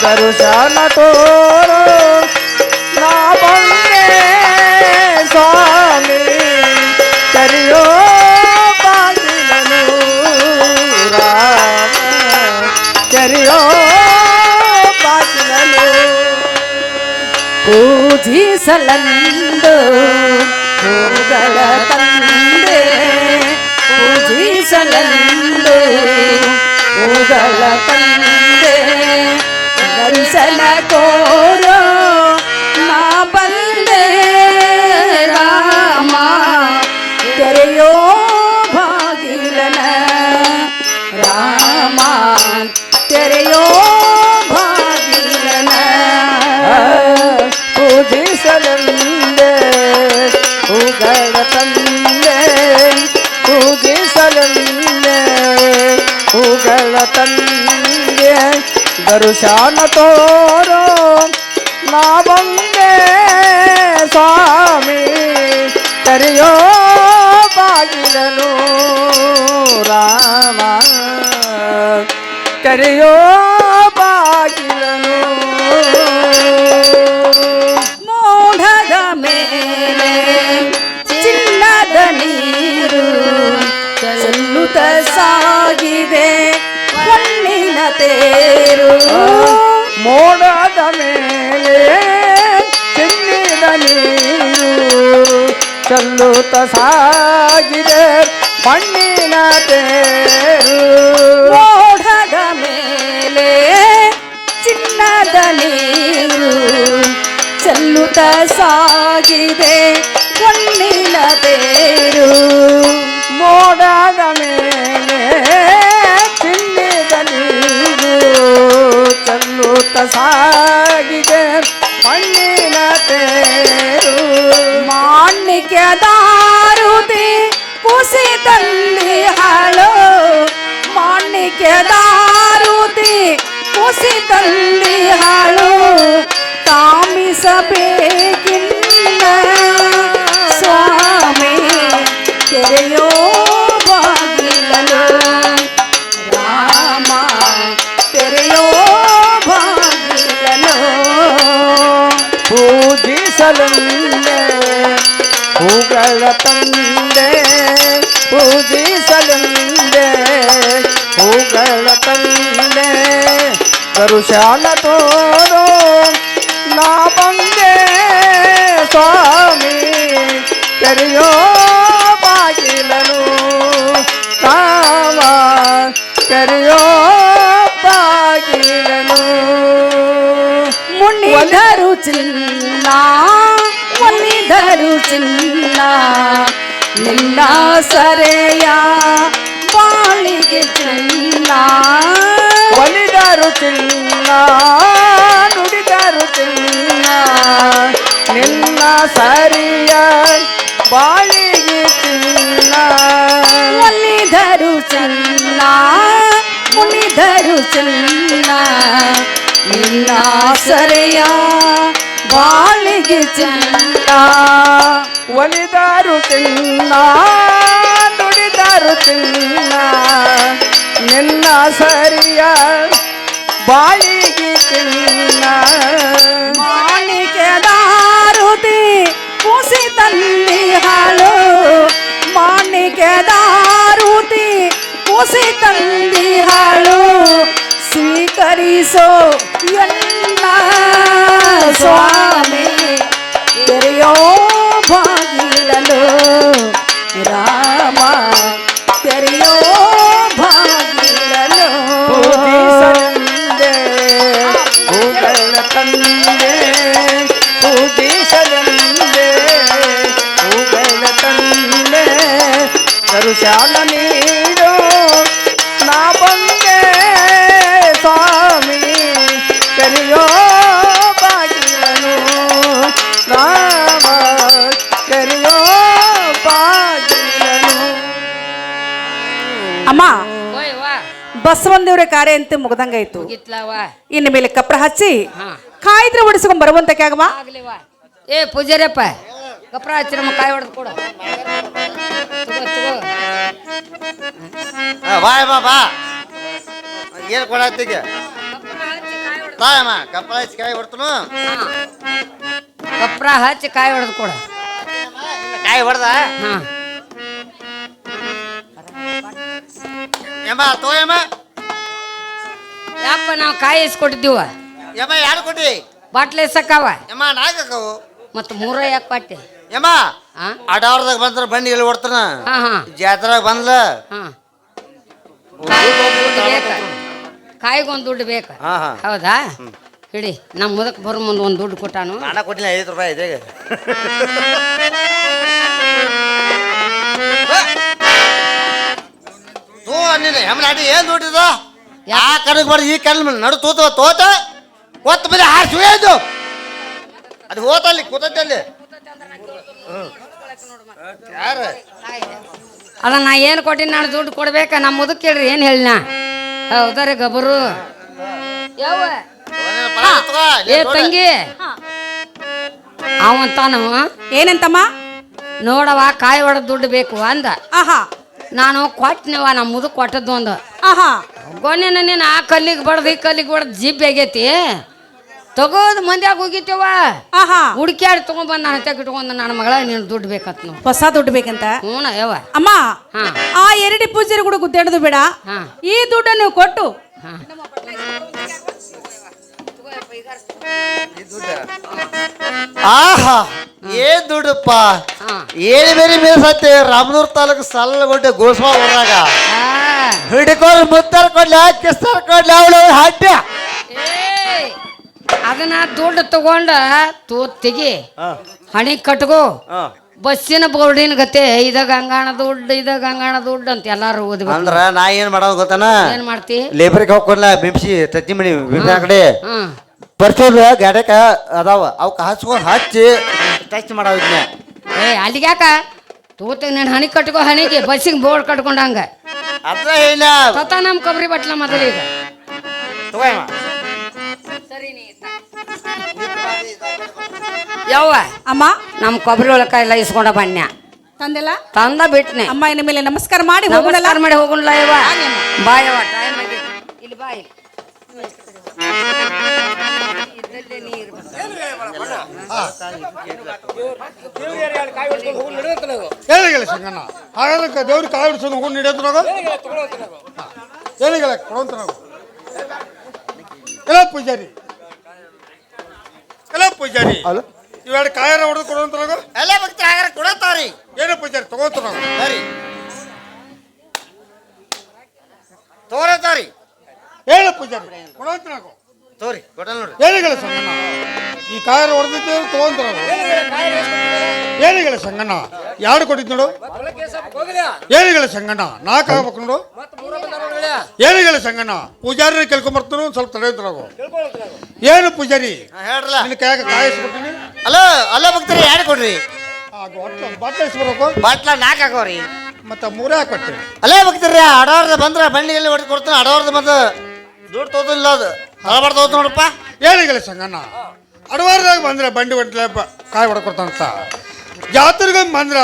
ದರ್ಶನ ತೋರು ನಾ ಬಂದೆ ಸ್ವಾಮಿ, ಕರೆಯೋ ಬಾಗಿಲನು ರಾಮ, ಕರೆಯೋ ಬಾಗಿಲನು. ಪೂಜಿಸಲಂದು ಹೂಗಳ ತಂದೆ, ಪೂಜಿಸಲಂದು ಹೂಗಳ ತಂದೆ, ದರ್ಶನ ಕೋರೋ ನಾ ಬಂದೆ ರಾಮ, ತೆರೆಯೋ ಬಾಗಿಲನ ರಾಮ, ತೆರೆಯೋ ಬಾಗಿಲನ. ಪೂಜಿಸಲೆಂದೇ ಹೂಗಳ ತಂದೆ, ಪೂಜಿಸಲೆಂದೇ ಹೂಗಳ ತಂದೆ, ದರ್ಶನ ತೋರೋ ನಾ ಬಂದೆ ಸ್ವಾಮಿ, ಕರೆಯೋ ಬಾಗಿಲನು ರಾಮ, ಕರೆಯೋ ಬಾಗಿಲನು. ಮೋಡದ ಮೇಲೆ ಚಿನ್ನದ ನೀರು ಚೆಲ್ಲುತ್ತ ಸಾಗಿದೆ ಕಣ್ಣಿನ ತೇರು. ಮೋಡದ ಮೇಲೆ ಚಿನ್ನಿದ ನೀರು ಚೆಲ್ಲುತ್ತ ಸಾಗಿದೆ ಮಣ್ಣಿನ ತೇರು. ಮೋಡದ ಮೇಲೆ ಚಿನ್ನದ ನೀರು ಚೆಲ್ಲುತ್ತ ಸಾಗಿದೆ ಕಣ್ಣಿನ ತೇರು. ಮೋಡದ ಮೇಲೆ ಚಿನ್ನಿದ ನೀರು ಚೆಲ್ಲುತ್ತ ಸಾಗಿದೆ ಮಣ್ಣಿನ ತೇರು. ಮಾಣಿಕ್ಯ ದಾರುತಿ ಕುಸಿದಲ್ಲಿ ಹಾಳು, ಮಾಣಿಕ್ಯ ದಾರುತಿ ಕುಸಿದಲ್ಲಿ ಹಾಳು, ತಾಮಿಸಬೇಕಿನ್ನ ಸ್ವಾಮಿ, ತೆರೆಯೋ ಬಾಗಿಲನು ರಾಮ, ತೆರೆಯೋ ಬಾಗಿಲನು. ಪೂಜಿಸಲೆಂದೇ ಹೂಗಳ ತಂದೆ, ಪೂಜಿಸಲೆಂದೇ ಹೂಗಳ ತಂದೆ, ದರ್ಶನ ತೋರೋ ನಾ ಬಂದೆ ಸ್ವಾಮಿ, ತೆರೆಯೋ ಬಾಗಿಲನು ರಾಮ, ತೆರೆಯೋ ಬಾಗಿಲನು. ಮುನಿದರು ಚಿನ್ನ, ಮುನಿದರು ಚಿನ್ನ, ನಿನ್ನ ಸರೆಯ ಬಾಳಿಗೆ ಚಿನ್ನ. ಒಲಿದರು ಚಿನ್ನ, ನುಡಿದರು ಚಿನ್ನ, ನಿನ್ನ ಸರಿಯ ಬಾಳಿಗೆ ಚಿನ್ನ. ಒಲಿದರು ಚಿನ್ನ, ಮುನಿದರು ಚಿನ್ನ, ನಿನ್ನ ಸರೆಯ ಬಾಳಿಗೆ ಚಂದ ಒಲಿದಾರು ತಿನ್ನ ನುಡಿದಾರು ತಿನ್ನ ನಿನ್ನ ಸರಿಯ ಬಾಳಿಗೆ ತಿನ್ನ ಮಾಣಿಕೆ ದಾರುತಿ ಕುಸಿ ತಂದಿ ಹಾಳು ಮಾಣಿಕೆ ದಾರುತಿ ಕುಸಿ ತಂದಿ ಹಾಳು ಸ್ವೀಕರಿಸೋ ಎಲ್ಲ ಸ್ವಾಮಿ ತೆರೆಯೋ ಬಾಗಿಲಲು ರಾಮ ತೆರೆಯೋ ಬಾಗಿಲಲು ಪೂಜಿಸಲೆಂದೆ ಹೂಗಳ ತಂದೆ ಪೂಜಿಸಲೆಂದೆ ಹೂಗಳ ತಂದೆ ಕರುಶಾಲ ನೀಡು ನಾ ಬಂದೆ ಸ್ವಾಮಿ ಕರಿಯೋ ಬಾಗಿಲನು ರಾಮ ಕರಿಯೋ ಬಾಗಿಲನು. ಅಮ್ಮ ಓಯ್ ವಾ ಬಸವನ ದೇವ್ರ ಕಾರ್ಯ ಅಂತ ಮುಗ್ದಂಗಾಯ್ತು. ಮುಗಿತ್ಲವಾ ಇನ್ನು ಮೇಲೆ ಕಪ್ರ ಹಚ್ಚಿ ಹಾ ಕಾಯ್ದ್ರೆ ಓಡಿಸ್ಕೊಂಡ್ ಬರುವಂತಕ್ಕೆ ಆಗಮ್ಮ. ಆಗ್ಲಿವಾ ಏ ಪೂಜಾರಪ್ಪ ಕಪ್ರ ಹಚ್ಚಿ ನಮ್ಮ ಕಾಯಿ ಹೊಡೆದು ಕೊಡು ತಗೋ ತಗೋ ಬಾ ಅಮ್ಮ ಬಾ ಏನು ಕೊಡತ್ತೀಗ ತಾಯಮ್ಮ ಕಪ್ಪಳ ಹಚ್ಚಿ ಕಾಯಿ ಹೊಡ್ತನು ಕಪ್ರ ಹಚ್ಚಿ ಕಾಯಿ ಹೊಡೆದು ಕೊಡು ಕಾಯಿ ಹೊಡ್ದ ಹಾ ಯಮ್ಮ ತೋಯಮ್ಮ ಯಪ್ಪ ನಾವು ಕಾಯಿ ಇಸ್ಕೊಟ್ಟಿದ್ದೀವ ಯಮ್ಮ ಯಾರು ಕೊಟ್ಟಿ ಬಾಟ್ಲೆ ಎಸಕ್ಕವ ಯಮ್ಮ ನಾಲ್ಕವು ಮತ್ತು ಮೂರ ಯಾಕೆ ಪಾಟೆ ಯಮ್ಮ ಹಾ ಅಡಾವ್ರದಾಗ ಬಂದ್ರ ಬಂಡಿ ಎಲ್ಲಿ ಹೊಡ್ತಾನ ಹಾ ಹಾ ಜಾತ್ರಾಗ ಬಂದ್ಲ ಹಾ ಕಾಯಿಗೊಂದು ದುಡ್ಡು ಬೇಕಾ ಕಾಯಿಗೊಂದು ದುಡ್ಡು ಬೇಕಾ ಹಾ ಹಾ ಹೌದಾ ಹಿಡಿ ನಮ್ಮ ಮುದಕ್ಕೆ ಬರೋ ಮುಂದೆ ಒಂದು ದುಡ್ಡು ಕೊಟ್ಟಾನು ನಾನ ಕೊಟ್ಟಿಲ್ಲ 5 ರೂಪಾಯಿ ಇದೆ ತೋ ಅನ್ನಿಲ್ಲ ಹೆಮ್ಮನಾಡಿ ಏನ್ ದುಡ್ಡಿದ ಆ ಕಡೆಗೆ ಬರ್ದು ಈ ಕಡೆ ನಡು ತೋತ ಕೊತ್ತ ಬರೀ ಹಾರು ಸುಯ್ಯದು ಅದು ಹೋತಲ್ಲಿ ಕೂತಲ್ಲಿ ಯಾರು ಅಲ್ಲ ನಾ ಏನು ಕೊಟ್ಟಿನಿ ನಾನು ದುಡ್ಡು ಕೊಡ್ಬೇಕಾ ನಮ್ಮ ಮುದಕ್ಕೆ ಕೇಳ್ರಿ ಏನು ಹೇಳಿನ ಹೌದಾರೆ ಗಬರು ಯಾವ ಏ ತಂಗಿ ಅವಂತಾನು ಏನಂತಮ್ಮ? ನೋಡವ ಕಾಯಿ ಹೊಡೆದ ದುಡ್ಡು ಬೇಕು ಅಂದ ಆಹಾ ನಾನು ಕೊಟ್ಟನವ ನಮ್ಮ ಮುದಕ್ ಕೊಟ್ಟದ್ದು ಒಂದು ಆಹಾ ಗೊನ್ನೆ ನೀನು ಆ ಕಲ್ಲಿಗೆ ಬಡ್ದು ಈ ಕಲ್ಲಿಗೆ ಬಡ್ದು ಜಿಬ್ ಆಗೈತಿ ತಗೋದು ಮಂದ್ಯಾಗ ಹೋಗಿತ್ತೇವ ಆಹಾ ಹುಡುಕ್ಯಾಡಿ ತಗೊಂಡ್ಬಂದು ನಾನು ತೆಗೆ ಇಟ್ಕೊಂಡು ನನ್ನ ಮಗಳ ನೀನು ದುಡ್ಡು ಬೇಕತ್ ನಾವು ಹೊಸ ದುಡ್ಡು ಬೇಕಂತ. ಹ್ಞೂ ಯವ್ವ ಅಮ್ಮ ಹಾ ಆ ಎರಡಿ ಪೂಜಾರಿ ಕೂಡ ಗುದ್ದಾಡೋದು ಬೇಡ. ಹಾ ಈ ದುಡ್ಡು ನೀವು ಕೊಟ್ಟು ಹಾ ಆಹಾ ಏನ್ ದುಡ್ಡಪ್ಪ ಹಾ ಏನ್ ಬೇರೆ ಮೇಲ್ಸತ್ತೆ ರಾಮನೂರ್ ತಾಲೂಕು ಸಲ್ಲಗುಡ್ಡೆ ಗೋಸ್ವಾ ಊರಾಗ ಹಿಡ್ಕೊಂಡು ಮುತ್ತಾರ್ ಕೊಡ್ಲ ಕಿಸ್ತಾರ್ ಕೊಡ್ಲ ಅವಳು ಹಡ್ಡ ಏಯ್ ಅದನ್ನ ದುಡ್ಡು ತಗೊಂಡ ತೆಗಿ ಹಣಿ ಕಟ್ಕೋ ಬಸ್ಸಿನ ಬೋರ್ಡಿನ ಗತೆ ಇದ ಗಂಗಾಣ ದುಡ್ಡು ಅಂತ ಎಲ್ಲಾರು ಓದ್ಬೇಕು. ಅಂದ್ರ ನಾ ಏನ್ ಮಾಡೋದು ಗೊತ್ತಾನ ಏನ್ ಮಾಡ್ತಿ ಲೇಬರ್ಗೆ ಹೋಗ್ಕೊಡ್ಲ ಬಿಂಸಿ ತತ್ತಿ ಮಣಿ ಬಿಂಸಿ ಕಡೆ ಹ್ಮ್ ಬರ್ಸೋದು ಗಾಡ್ಯಾಕ ಅದಾವ ಅವಕ್ಕೆ ಹಚ್ಕೊಂಡು ಹಚ್ಚಿ ಟಚ್ ಮಾಡೋದ್ನ ಏ ಅಲ್ಲಿಗ್ಯಾಕ ನೀನು ಹಣಿ ಕಟ್ಕೋ ಹಣಿಗೆ ಬಸ್ಸಿಗೆ ಬೋರ್ಡ್ ಕಟ್ಕೊಂಡಂಗ ಅದ್ರ ಇಲ್ಲ ತತ ನಮ್ಮ ಕೊಬ್ಬರಿ ಬಟ್ಲ ಮೊದಲು ಈಗ ತಗೋಯಮ್ಮ ಯವ್ವ ಅಮ್ಮ ನಮ್ಮ ಕೊಬ್ಬರಿ ಒಳಕ ಎಲ್ಲ ಇಸ್ಕೊಂಡ ಬನ್ಯ ತಂದೆಲ್ಲ ತಂದ ಬಿಟ್ನೆ ಅಮ್ಮ ಇನ್ನ ಮೇಲೆ ನಮಸ್ಕಾರ ಮಾಡಿ ಹೋಗುದಲ್ಲ. ನಮಸ್ಕಾರ ಮಾಡಿ ಹೋಗುಣ್ಲ ಯವ್ವ ಬಾಯ್ ಯವ್ವ ಟೈಮ್ ಆಗೈತಿ ಇಲ್ಲಿ ಬಾಯ್ ಹೇಳಿಲ್ಲ ಸಂಗಣ್ಣ ಹಾಗಾದ್ರೆ ದೇವ್ರಿಗೆ ಕಾಯಿ ಹಿಡ್ಸೋದು ಹೋಗಿ ನಡೆಯೋದು ನಾವು ಹೇಳಿಲ್ಲ ಕೊಡೋಂತ ನಾವು ಎಲ್ಲ ಪೂಜಾರಿ ಅಲ್ಲ ಇವೆರಡು ಕಾಯಾರ ಹೊಡೆದು ಕೊಡೋಂತ ನಾವು ಎಲ್ಲ ಭಕ್ತಿ ಆಗಾರ ಕೊಡತ್ತಾವ್ರಿ ಏನು ಪೂಜಾರಿ ತಗೋಂತ ನಾವು ಸರಿ ತೋರತ್ತಾವ್ರಿ ಹೇಳು ಪೂಜಾರಿ ಕೊಡೋಂತ ನಾವು ತೋರಿ ಕೊಡಲ್ ನೋಡ್ರಿ ಹೇಳಿಲ್ಲ ಸಂಗಣ್ಣ ಈ ಕಾಯಾರ ಹೊಡೆದಿದ್ದು ತಗೋಂತ ನಾವು ಹೇಳಿಲ್ಲ ಸಂಗಣ್ಣ ಯಾರು ಕೊಟ್ಟಿದ್ದು ನೋಡು ಹೇಳಿಲ್ಲ ಸಂಗಣ್ಣ ನಾಲ್ಕು ಆಗ್ಬೇಕು ನೋಡು ಹೇಳಿಲ್ಲ ಸಂಗಣ್ಣ ಪೂಜಾರಿ ಕೇಳ್ಕೊಂಬರ್ತಾನು ಸ್ವಲ್ಪ ತಡೆಯುತ್ತ ನಾವು ಏನು ಪೂಜಾರಿ ಹೇಳ್ರಲ್ಲ ನಿನ್ನ ಕೈಯಾಗ ಕಾಯಿಸ್ಬಿಡ್ತೀನಿ ಅಲ್ಲ ಅಲ್ಲ ಭಕ್ತರಿ ಯಾರು ಕೊಡ್ರಿ ಬಾಟ್ಲ ಇಸ್ಬರ್ಬೇಕು ಬಾಟ್ಲ 4 ಹಾಕೋರಿ ಮತ್ತೆ 3 ಹಾಕೊಟ್ಟೆ ಅಲ್ಲೇ ಭಕ್ತರಿ ಅಡವಾರ್ದ ಬಂದ್ರ ಬಂಡಿಗೆಲ್ಲಿ ಹೊಡೆದು ಕೊಡ್ತಾನೆ ಅಡವಾರ್ದ ಬಂದು ದುಡ್ಡು ತೋದಿಲ್ಲ ಅದು ಹಳಬಾರ್ದು ಹೋದ್ ನೋಡಪ್ಪ ಹೇಳಿಲ್ಲ ಸಂಗಣ್ಣ ಅಡವಾರದಾಗ ಬಂದ್ರೆ ಬಂಡಿ ಹೊಂಟ್ಲೆ ಕಾಯಿ ಹೊಡ್ಕೊಡ್ತಾನಂತ ಜಾತ್ರೆಗೆ ಬಂದ್ರ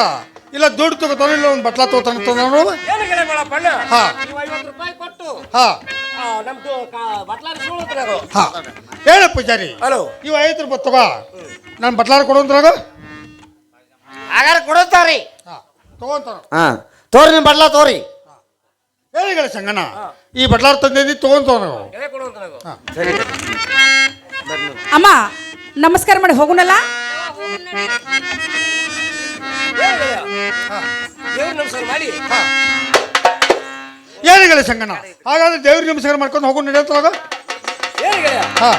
ಇಲ್ಲ ದುಡ್ಡು ತಗೋತಾನ ಇಲ್ಲ ಒಂದು ಬಟ್ಲ ತಗೋತಾನಂತ ನಾನು ಏನು ಗೆಳೆ ಬಾಳಪ್ಪಣ್ಣ ಹಾ. ನೀವು 50 ರೂಪಾಯಿ ಕೊಟ್ಟು ಹಾ ನಮ್ದು ಬಟ್ಲಾರಿ ಸುಳ್ಳು ಹಾ ಹೇಳ ಪೂಜಾರಿ ಹಲೋ ಇವು 5 ರೂಪಾಯಿ ತಗೋ ನಾನು ಬಟ್ಲಾರ ಕೊಡೋಂದ್ರಾಗ ಹಾಗಾದ್ರೆ ಕೊಡುತ್ತಾರಿ ಹಾ ತಗೋಂತಾನ ಹಾ ತೋರಿ ನಿಮ್ಮ ಬಡ್ಲ ತೋರಿ ಹೇಳಿಗಳ ಸಂಗಣ್ಣ ಈ ಬಟ್ಲಾರ ತಂದಿದ್ದು ತಗೊಂತಾವ ನಾವು ಗೆಳೆ ಕೊಡು ಅಂತ ನನಗೂ. ಸರಿ ಅಮ್ಮ ನಮಸ್ಕಾರ ಮಾಡಿ ಹೋಗುಣಲ್ಲ ಏನು ಗೆಳೆಯ? ದೇವ್ರ ನಮಸ್ಕಾರ ಮಾಡಿ ಹೇಳಿಗಳ ಸಂಗಣ್ಣ ಹಾಗಾದ್ರೆ ದೇವ್ರಿಗೆ ನಮಸ್ಕಾರ ಮಾಡ್ಕೊಂಡು ಹೋಗೋ ನಡೆಯುತ್ತವಾಗ ಏನು ಗೆಳೆಯ ಹಾ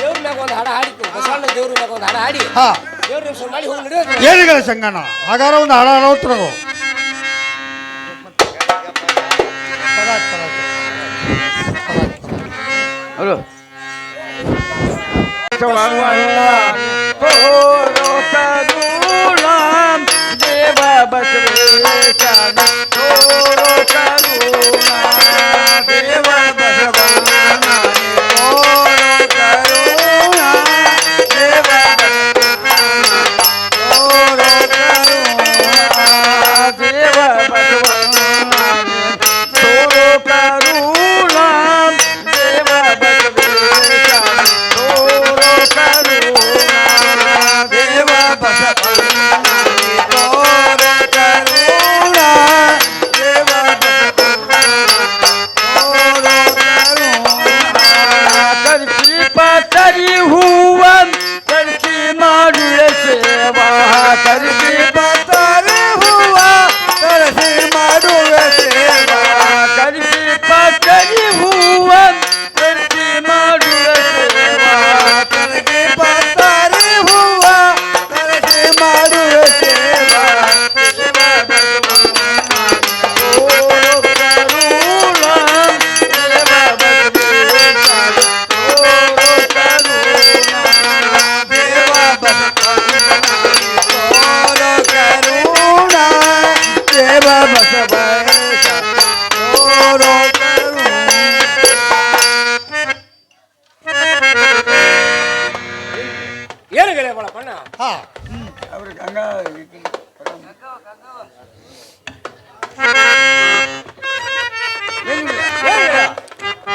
ದೇವ್ರ ಮ್ಯಾಗ ಒಂದು ಹಾಡ ಹಾಡಿ ಬಸವಣ್ಣ ದೇವ್ರ ಮ್ಯಾಗ ಒಂದು ಹಾಡ ಹಾಡಿ ಹಾ ದೇವ್ರ ನಮಸ್ಕಾರ ಮಾಡಿ ಹೋಗಿ ನಡೆಯೋದು ಹೇಳಿಗಳ ಸಂಗಣ್ಣ ಹಾಗಾದ್ರೆ ಒಂದು ಹಾಡ ಹಾಡೋತ್ರ ನಾವು ಹಲೋ ದೇವ ಬಸವೇಶನ ತೋರೋ ಕರುಣ ದೇವ ಬಸವನ ತೋರೋ ಕರುಣ ದೇವ ತೋರೋ ಕರುಣ ದೇವ ಬಸವನ ತೋರೋ ಕರುಣ ದೇವ ಬಸವೇಶನ ತೋರೋ ಕರುಣ ದೇವ ಬಸವನ ತೋರೋ ಕರುಣ ದೇವ ಕರ್ಕಿ ಪತರಿ ಹೂವ ಕರ್ಕಿ ಮಾಡುವೆ ಸೇವಾ ಕರ್ಕಿ ಪತರಿ ಹೂವ ಕರ್ಕಿ ಮಾಡುವೆ ಸೇವಾ ಕರ್ಕಿ ಪತರಿ ಹೂವ ಕರ್ಕಿ ಮಾಡುವೆ ಸೇವಾ ಕರ್ಕಿ ಪತರಿ ಹೂವ ಕರ್ಕಿ ಮಾಡುವೆ ಸೇವಾ ಏನು ಗೆಳೆಯ ಬಾಳಪ್ಪಣ್ಣ ಹಾ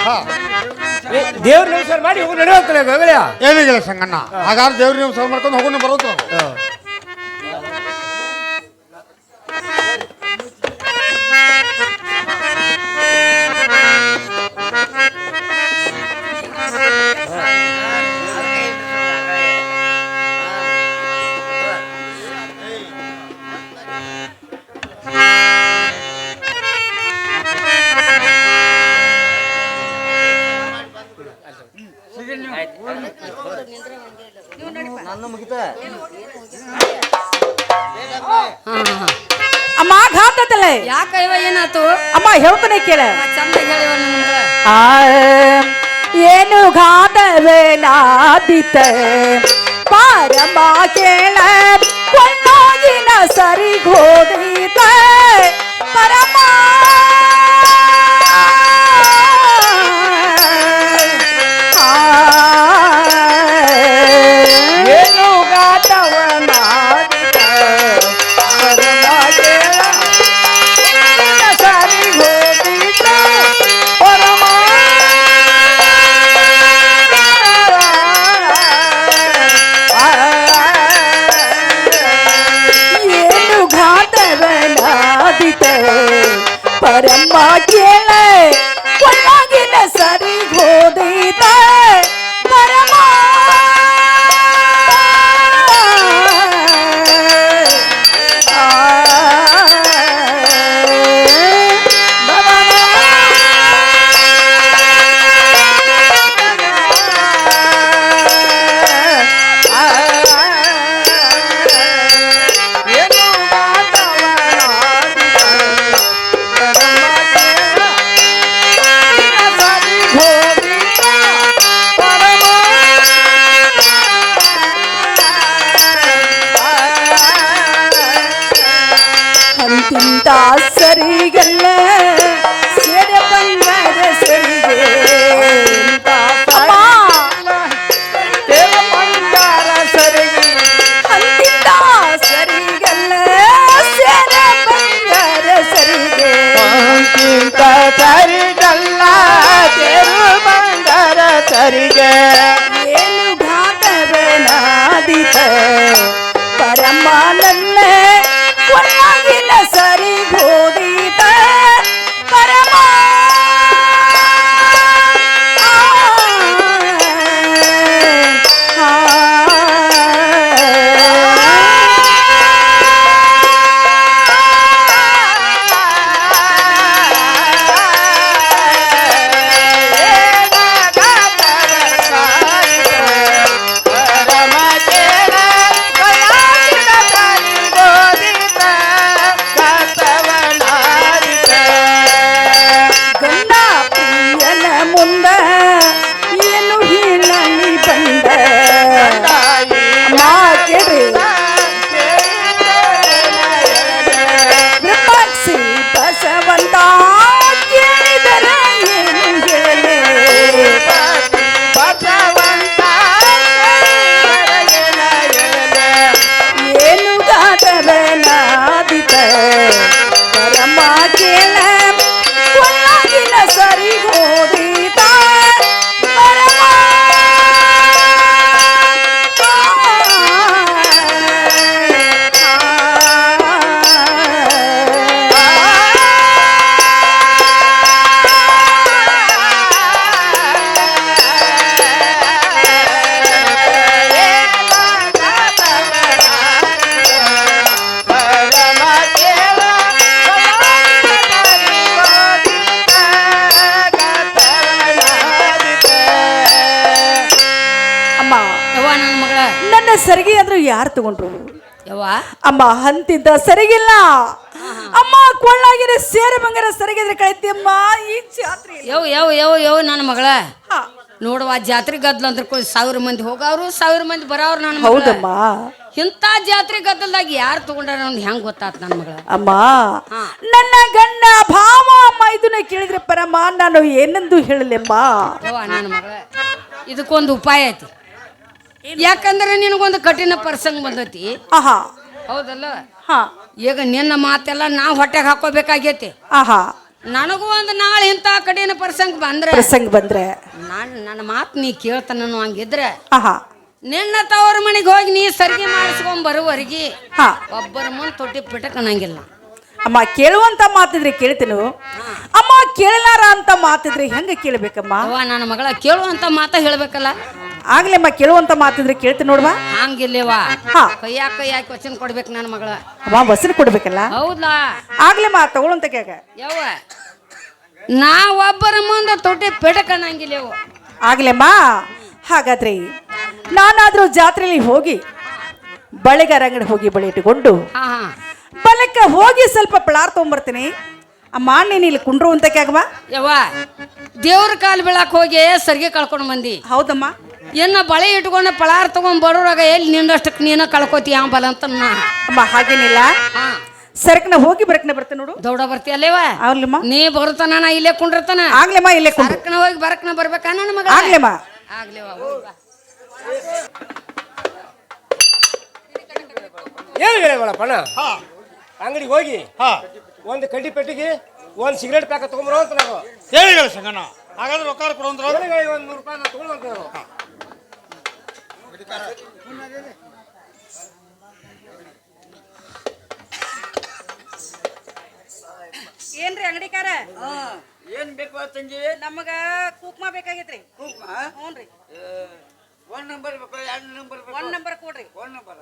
ಹಾ ದೇವ್ರ ನಮಸ್ಕಾರ ಮಾಡಿ ಹೋಗಿ ನಡೆಯುತ್ತಲ್ಲ ಗೆಳೆಯ ಹೇಳಿಗಳ ಸಂಗಣ್ಣ ಹಾಗಾದ್ರೆ ದೇವ್ರಿಗೆ ನಮಸ್ಕಾರ ಮಾಡ್ಕೊಂಡು ಹೋಗೋಣ ಬರೋದು ನನ್ನ ಮುಗಿತ ಅಮ್ಮ ಘಾತತಲೆ ಯಾಕ ಇವ ಏನಾತು ಅಮ್ಮ ಹೇಳ್ತಾನೆ ಕೇಳ ಚಂದ ಹೇಳಿವ ನಿಮ್ಗೆ ಏನು ಘಾತವೇನಾದಿತ ಪಾರಮ ಕೇಳ ಕೊಂಡೋಗಿನ ಸರಿಗೋದಿತ ಪರಮ ಏನು ಗಾತವನಾದಿತ ಪರಮ ಕೇಳ ಸರಿ ಹೋದಿತ ಪರಮ ಏನು ಘಾತವನಾದಿತ ಪರಮ ಕೇಳ ಕೊಂಡೋಗಿನ ಸರಿಗೋದಿತ ಪರಮ ಏನು ಗಾತವನಾದಿತ ಪರಮ ಕೇಳ ಸರಿ ಹೋದಿತ ಪರಮ ಅಂತಿಂತ ಸರಿಗಲ್ಲ ಸೆರೆ ಬಂಗಾರ ಸರಿಗೆ ಅಮ್ಮ ದೇವ ಸರಿಗೆ ಏನು ಘಾತವನಾದಿತ ಪರಮ ನನ್ನ ಒಳಗಿನ ಸರಿ ಗೋದಿತ ಪರಮ ಗಂಡ ಪ್ರಿಯನ ಮುಂದ ಏನು ಹೇಳಲಿ ಬಂದ ಮಾಕೆರೆ ವಿಪಕ್ಷಿ ಬಸವಂತ ಕೇಳಿದರ ಏನು ಹೇಳಲೆ ಏನು ಗಾತವನಾದಿತ ಪರಮ ಕೇಳ ಒಳಗಿನ ಸರಿ ಗೋದಿತ ಪರಮ ಅಮ್ಮ ಯವ್ವ ನನ್ನ ಮಗಳ ನನ್ನ ಸರಿಗೆ ಆದ್ರೂ ಯಾರು ತಗೊಂಡ್ರು ಯವ್ವ ಅಮ್ಮ ಅಂತಿದ್ದ ಸರಿಗಿಲ್ಲ ಅಮ್ಮ ಕೊಳ್ಳಾಗಿರ ಸೇರೆ ಬಂಗಾರ ಸರಿಗಿದ್ರೆ ಕಳಿತಮ್ಮ ಈ ಜಾತ್ರೆ ಯವ್ ನನ್ನ ಮಗಳ ಹಾ, ನೋಡುವ ಜಾತ್ರೆ ಗದ್ದಲ ಅಂದ್ರೆ 1000 ಮಂದಿ ಹೋಗವ್ರು 1000 ಮಂದಿ ಬರೋರು ನನ್ನ ಮಗಳ ಹೌದಮ್ಮ ಇಂಥ ಜಾತ್ರೆ ಗದ್ದಲ್ದಾಗ ಯಾರು ತಗೊಂಡಾರ ಅಂತ ಹೆಂಗ್ ಗೊತ್ತಾತ್ ನನ್ನ ಮಗಳ ಅಮ್ಮ ಹಾ. ನನ್ನ ಗಂಡ ಭಾವ ಅಮ್ಮ ಇದನ್ನ ಕೇಳಿದ್ರೆ ಪರಮ ನಾನು ಏನೆಂದು ಹೇಳಲೆಮ್ಮ ಯವ್ವ ನನ್ನ ಮಗಳ ಇದಕ್ಕೊಂದು ಉಪಾಯ ಐತಿ ಯಾಕಂದ್ರೆ ನಿನಗೊಂದು ಕಠಿಣ ಪ್ರಸಂಗ ಬಂದೈತಿ ಆಹಾ ಹೌದಲ್ಲ ಹಾ ಈಗ ನಿನ್ನ ಮಾತೆಲ್ಲ ನಾವು ಹೊಟ್ಟೆಗೆ ಹಾಕೋಬೇಕಾಗೈತಿ ಆಹಾ ನನಗೂ ಒಂದು ನಾಳೆ ಇಂಥ ಕಠಿಣ ಪ್ರಸಂಗ ಬಂದ್ರೆ ಪ್ರಸಂಗ ಬಂದ್ರೆ ನನ್ನ ಮಾತು ನೀ ಕೇಳ್ತಾನ ಹಂಗಿದ್ರೆ ಆಹಾ ನಿನ್ನ ತವರ ಮನೆಗೆ ಹೋಗಿ ನೀ ಸರಿಗೆ ಮಾಡಿಸ್ಕೊಂಡ್ ಬರುವವರೆಗೆ ಹಾ ಒಬ್ಬರ ಮುಂದೆ ತೊಟ್ಟಿ ಪಿಟಕನಂಗಿಲ್ಲ ಅಮ್ಮ ಕೇಳುವಂತ ಮಾತಿದ್ರೆ ಕೇಳ್ತೀನು ಅಮ್ಮ ಕೇಳಲಾರ ಅಂತ ಮಾತಿದ್ರೆ ಹೆಂಗ ಕೇಳ್ಬೇಕಮ್ಮ ಅವ್ವ ನನ್ನ ಮಗಳ ಕೇಳುವಂತ ಮಾತ ಹೇಳ್ಬೇಕಲ್ಲ ಆಗ್ಲೇಮ್ಮ ಕೇಳುವಂತ ಮಾತಿದ್ರೆ ಕೇಳ್ತೀನಿ ನೋಡ್ವಾ ಹಂಗಿಲ್ಲೇವಾ ಹಾ ಕೈಯಾಕಿ ವಚನ ಕೊಡ್ಬೇಕು ನನ್ನ ಮಗಳ ಅಮ್ಮ ಬಸರು ಕೊಡ್ಬೇಕಲ್ಲ ಹೌದಾ ಆಗ್ಲೇಮ್ಮ ತಗೊಳ್ಳಂತ ಕ್ಯಾಗ ಯವ್ವ ನಾ ಒಬ್ಬರ ಮುಂದೆ ತೊಟ್ಟಿ ಪಿಟಕನಂಗಿಲ್ಲೇವ ಆಗ್ಲೇಮ್ಮ ಹಾಗಾದ್ರೆ ನಾನಾದ್ರೂ ಜಾತ್ರೆಯಲ್ಲಿ ಹೋಗಿ ಬಳೆಗಾರ ಅಂಗಡಿ ಹೋಗಿ ಬಳೆ ಇಟ್ಟುಕೊಂಡು ಹಾ ಹಾ ಬಲಕ್ಕ ಹೋಗಿ ಸ್ವಲ್ಪ ಪಳಾರ್ ತಗೊಂಬರ್ತೀನಿ ಅಮ್ಮ ನೀನು ಇಲ್ಲಿ ಕುಂಡ್ರು ಅಂತ ಕ್ಯಾಗಮ್ಮ ಯವ್ವ ದೇವ್ರ ಕಾಲು ಬೀಳಾಕ್ ಹೋಗಿ ಸರಿಗೆ ಕಳ್ಕೊಂಡು ಬಂದಿ ಹೌದಮ್ಮ ಇನ್ನ ಬಳೆ ಇಟ್ಕೊಂಡು ಪಳಾರ್ ತಗೊಂಡ್ ಬರೋರಾಗ ಎಲ್ಲಿ ನಿನ್ನಷ್ಟಕ್ಕೆ ನೀನ ಕಳ್ಕೊತಿ ಬಲ ಅಂತ ನಾ ಅಮ್ಮ ಹಾಗೇನಿಲ್ಲ ಹಾ ಸರಕ್ನ ಹೋಗಿ ಬರಕ್ನ ಬರ್ತೀನಿ ನೋಡು ದೌಡ ಬರ್ತೀಯಲ್ಲೇವ ಆಗ್ಲೇಮ್ಮ ನೀ ಬರುತ್ತಾನ ನಾ ಇಲ್ಲೇ ಕುಂಡಿರ್ತಾನ ಆಗ್ಲೇಮ್ಮ ಇಲ್ಲೇ ಕುಂಡ್ರು ಸರಕ್ನ ಹೋಗಿ ಬರಕ್ನ ಬರ್ಬೇಕಾ ನನ್ನ ಮಗ ಆಗ್ಲೇಮ್ಮ ಆಗ್ಲೇವ ಏನು ಹೇಳಬೇಡಪ್ಪಣ್ಣ ಹಾ ಅಂಗಡಿಗೆ ಹೋಗಿ ಹಾ ಒಂದು ಕಡ್ಡಿ ಪೆಟ್ಟಿಗೆ ಒಂದು ಸಿಗರೇಟ್ ಪ್ಯಾಕೆಟ್ ತಗೊಂಬರೋ ಅಂತ ನಾವು ಹೇಳಿಗಳ ಸಂಗಣ್ಣ ಹಾಗಾದ್ರೆ ರೊಕ್ಕ ಕೊಡೋಂದ್ರ ಒಂದು 100 ರೂಪಾಯಿ ತಗೊಳ್ಳೋಂತ ನಾವು ಏನ್ರಿ ಅಂಗಡಿಕಾರ ಏನ್ ಬೇಕು ತಂಗಿ ನಮಗ ಕುಕ್ಮ ಬೇಕಾಗೈತ್ರಿ ಹ್ಞೂನ್ರಿ 1 ನಂಬರ್ ಬೇಕು 2 ನಂಬರ್ ಬೇಕು 1 ನಂಬರ್ ಕೊಡ್ರಿ 1 ನಂಬರ್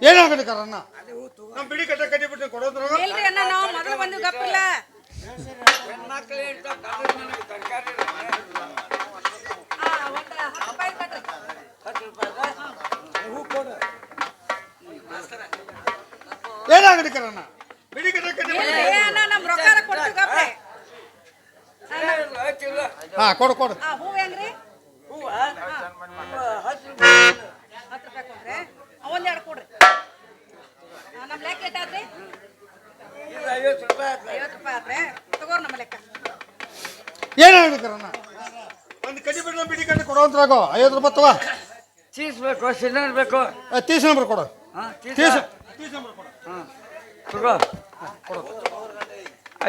ಏನಾಗಲಿ ಕಾರಣ ನಮ್ಮ ಬಿಡಿ ಕಟ್ಟಿ ಬಿಟ್ಟು ಕೊಡೋದ್ರ ಇಲ್ರಿ ಅಣ್ಣ ನಾವು ಮೊದಲು ಬಂದು ಗಪ್ಪಿಲ್ಲ ಹೆಣ್ಮಕ್ಳು ಇರ್ತಾವ ಗಂಡನ ಮನೆಗೆ ತರಕಾರಿ ಹೂ ಕೊಡು ಏನಾಗಲಿ ಕಾರಣ ಬಿಡಿ ಕಟ್ಟಿ ನಮ್ಮ ರೊಕ್ಕ ಕೊಡ್ತೀವಿ ಗಪ್ರೆ ಹಾ ಕೊಡು ಹೂ ಹೆಂಗ್ರಿ ಹೂವ 10 ರೂಪಾಯಿ ಕೊಡ್ರಿ ಒಂದೆರಡು ಕೊಡ್ರಿ ನಮ್ಮ ಲೆಕ್ಕ ಎಷ್ಟಾದ್ರಿ 50 ರೂಪಾಯಿ 50 ರೂಪಾಯಿ ಆದ್ರೆ ತಗೋರ್ ನಮ್ಮ ಲೆಕ್ಕ ಏನಾಗಲಿ ಕಾರಣ ಒಂದು ಕಡ್ಡಿ ಬಿಟ್ಟು ಬಿಡಿ ಕಟ್ಟಿ ಕೊಡೋಂತ್ರಾಗೋ 50 ರೂಪಾಯಿ ತಗೋ ಚೀಸ್ ಬೇಕು ಸಿಲಿಂಡರ್ ಬೇಕು 30 ನಂಬರ್ ಕೊಡು ಹಾಂ 30 ನಂಬರ್ ಕೊಡು ಹಾಂ ತಗೋ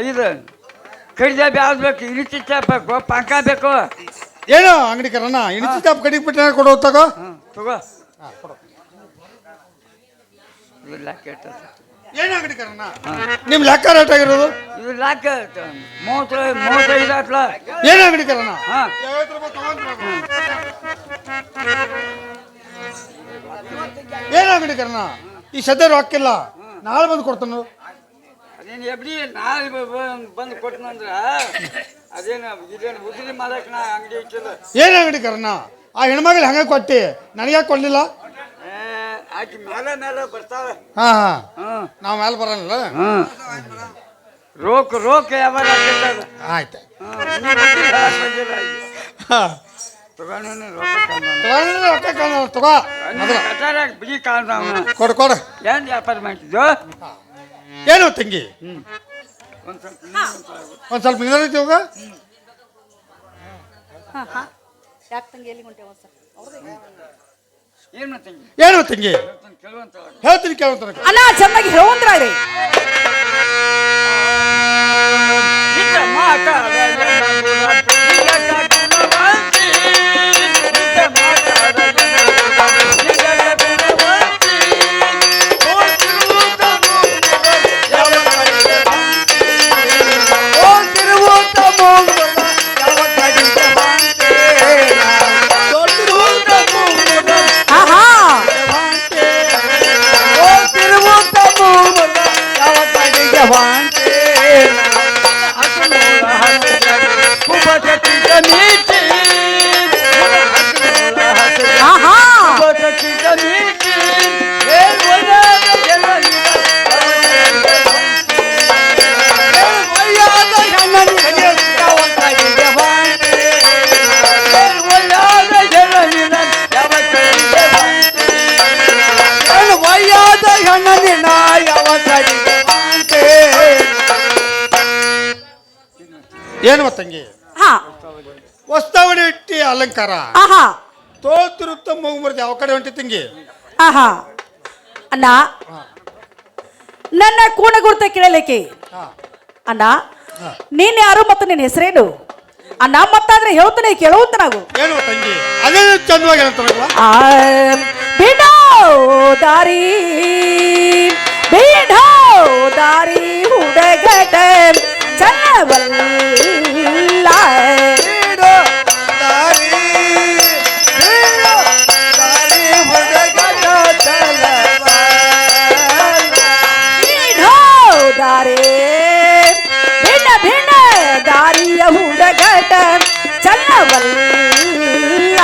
ಐದು ಕಡಿದ ಯಾವ್ದು ಬೇಕು ಇಳಿಚಿ ಚಾಪ್ ಬೇಕು ಪಂಕ ಬೇಕು ಏನೋ ಅಂಗಡಿಕರಣ್ಣ ಇಣಿಸಿ ಚಾಪ್ ಕಡಿಗೆ ಬಿಟ್ಟು ಕೊಡು ತಗೋ ತಗೋ ಲೆಕ್ಕ ಇರ್ತದೆ. ಏನು ಅಂಗಡಿಕರಣ್ಣ ನಿಮ್ ಲೆಕ್ಕ ರೇಟ್ ಆಗಿರೋದು ಇದು ಲೆಕ್ಕ 35 ಆತ್ಲ. ಏನು ಅಂಗಡಿಕರಣ್ಣ ಹಾ 50 ರೂಪಾಯಿ ತಗೊಂಡ್ರು ಏನು ಅಂಗಡಿಕರಣ್ಣ ಈ ಸದ್ಯ ರೊಕ್ಕಿಲ್ಲ ನಾಳೆ ಬಂದು ಕೊಡ್ತಾನು ಅದೇನು ಎಬ್ಡಿ ನಾಳೆ ಬಂದು ಕೊಟ್ಟನಂದ್ರ ಅದೇನು ಇದೇನು ಉದ್ರಿ ಮಾಡಕ್ ನಾ ಅಂಗಡಿ ಇಟ್ಟಿಲ್ಲ. ಏನು ಅಂಗಡಿಕರಣ್ಣ ಆ ಹೆಣ್ಮಗಳು ಹಂಗೆ ಕೊಟ್ಟಿ ನನಗ್ಯಾಕೆ ಕೊಡ್ಲಿಲ್ಲ ಆಕಿ ಮೇಲೆ ಮೇಲೆ ಬರ್ತಾವ. ಹಾ ಹಾ ಹ್ಮ್ ನಾವು ಮೇಲೆ ಬರಲ್ಲ ಹ್ಮ್ ರೋಕ್ ಯಾವಾಗ ಆಗ್ತದ. ಆಯ್ತು ತಗೊಂಡೇನೆ ರೊಕ್ಕ ರೊಕ್ಕ ತಗೋ ಕಟಾರಾಗ ಬಿಡಿ ಕಾಣ್ದ ಕೊಡು ಕೊಡು ಏನ್ ವ್ಯಾಪಾರ ಮಾಡ್ತಿದ್ದು. ಏನು ತಂಗಿ ಒಂದ್ ಸ್ವಲ್ಪ ಒಂದು ಸ್ವಲ್ಪ ನಿಂದೈತಿ ಹೋಗ ಯಾಕೆ ತಂಗಿ ಎಲ್ಲಿ ಹೊಂಟೆ ಏನ್ ಮಾಡ್ತೀನಿ ಏನು ತಂಗಿ ಕೆಲವಂತ ಹೇಳ್ತೀನಿ ಕೇಳ್ತಾನೆ ಅಣ್ಣ ಚೆನ್ನಾಗಿ ಹೇಳುವಂತ್ರಿ ಏನು ತಂಗಿ ಹೊಸ್ತಾವಣಿ ಇಟ್ಟಿ ಅಲಂಕಾರ ತೋತಿರುತ್ತ ಮುಗಿಮರ್ದು ಯಾವ ಕಡೆ ಹೊಂಟಿ ತಂಗಿ ಅಣ್ಣ ನನ್ನ ಕೂಣ ಗುರುತ ಕೇಳಲಿಕ್ಕೆ ಅಣ್ಣ ನೀನ್ ಯಾರು ಮತ್ತು ನಿನ್ನ ಹೆಸರೇನು ಅಣ್ಣ ಮತ್ತಾದ್ರೆ ಹೇಳ್ತಾನೆ ಕೇಳುವಂತ ನಾವು ಏನು ತಂಗಿ ಅದೇ ಚಂದವಾಗಿ ಹೇಳ್ತಾರಲ್ವಾ ಬಿಡೋ ದಾರಿ ಬಿಡೋ ದಾರಿ ಹುಡುಗಟ ಚನ್ನವಲ್ಲ ಭಿನ್ನ ಭಿನ್ನ ದಾರಿಯ ಹುಡುಗಟ ಚನ್ನವಲ್ಲ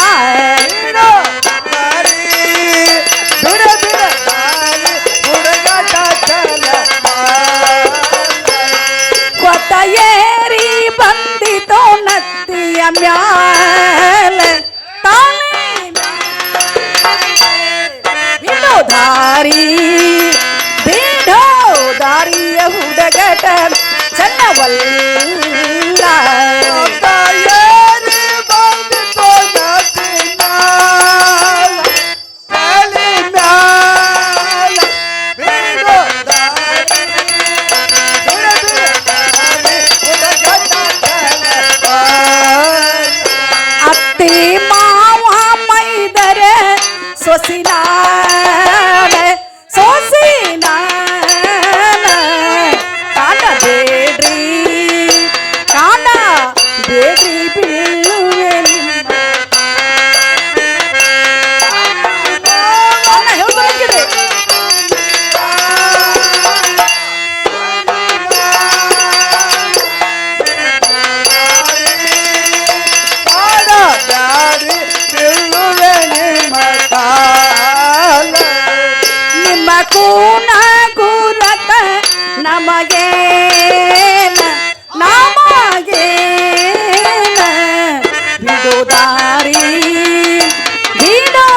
ಕೊತ್ತ ಏರಿ ಬಂದಿತೋ ನತ್ತಿಯ ಮ್ಯಾಲ ತಾನೇ ಬಿಡೋ ದಾರಿ ಬಿಡೋ ದಾರಿಯ ಹುಡುಗಟ ಚನ್ನವಲ್ಲ ಅತ್ತಿ ಮಾವ ಮೈದರ ಸೊಸಿನ ಸೊಸಿನ ಕಾಣ ಬೇಡ್ರಿ ಕಾಣ ಬೇಡ್ರಿ ಬೀಳುವೆ ನಿಮ್ಮ ಕೂನ ಕೂರತ ನಮಗೇನ ನಮಗೇನ ಬಿಡೋ ದಾರಿ ಬಿಡೋ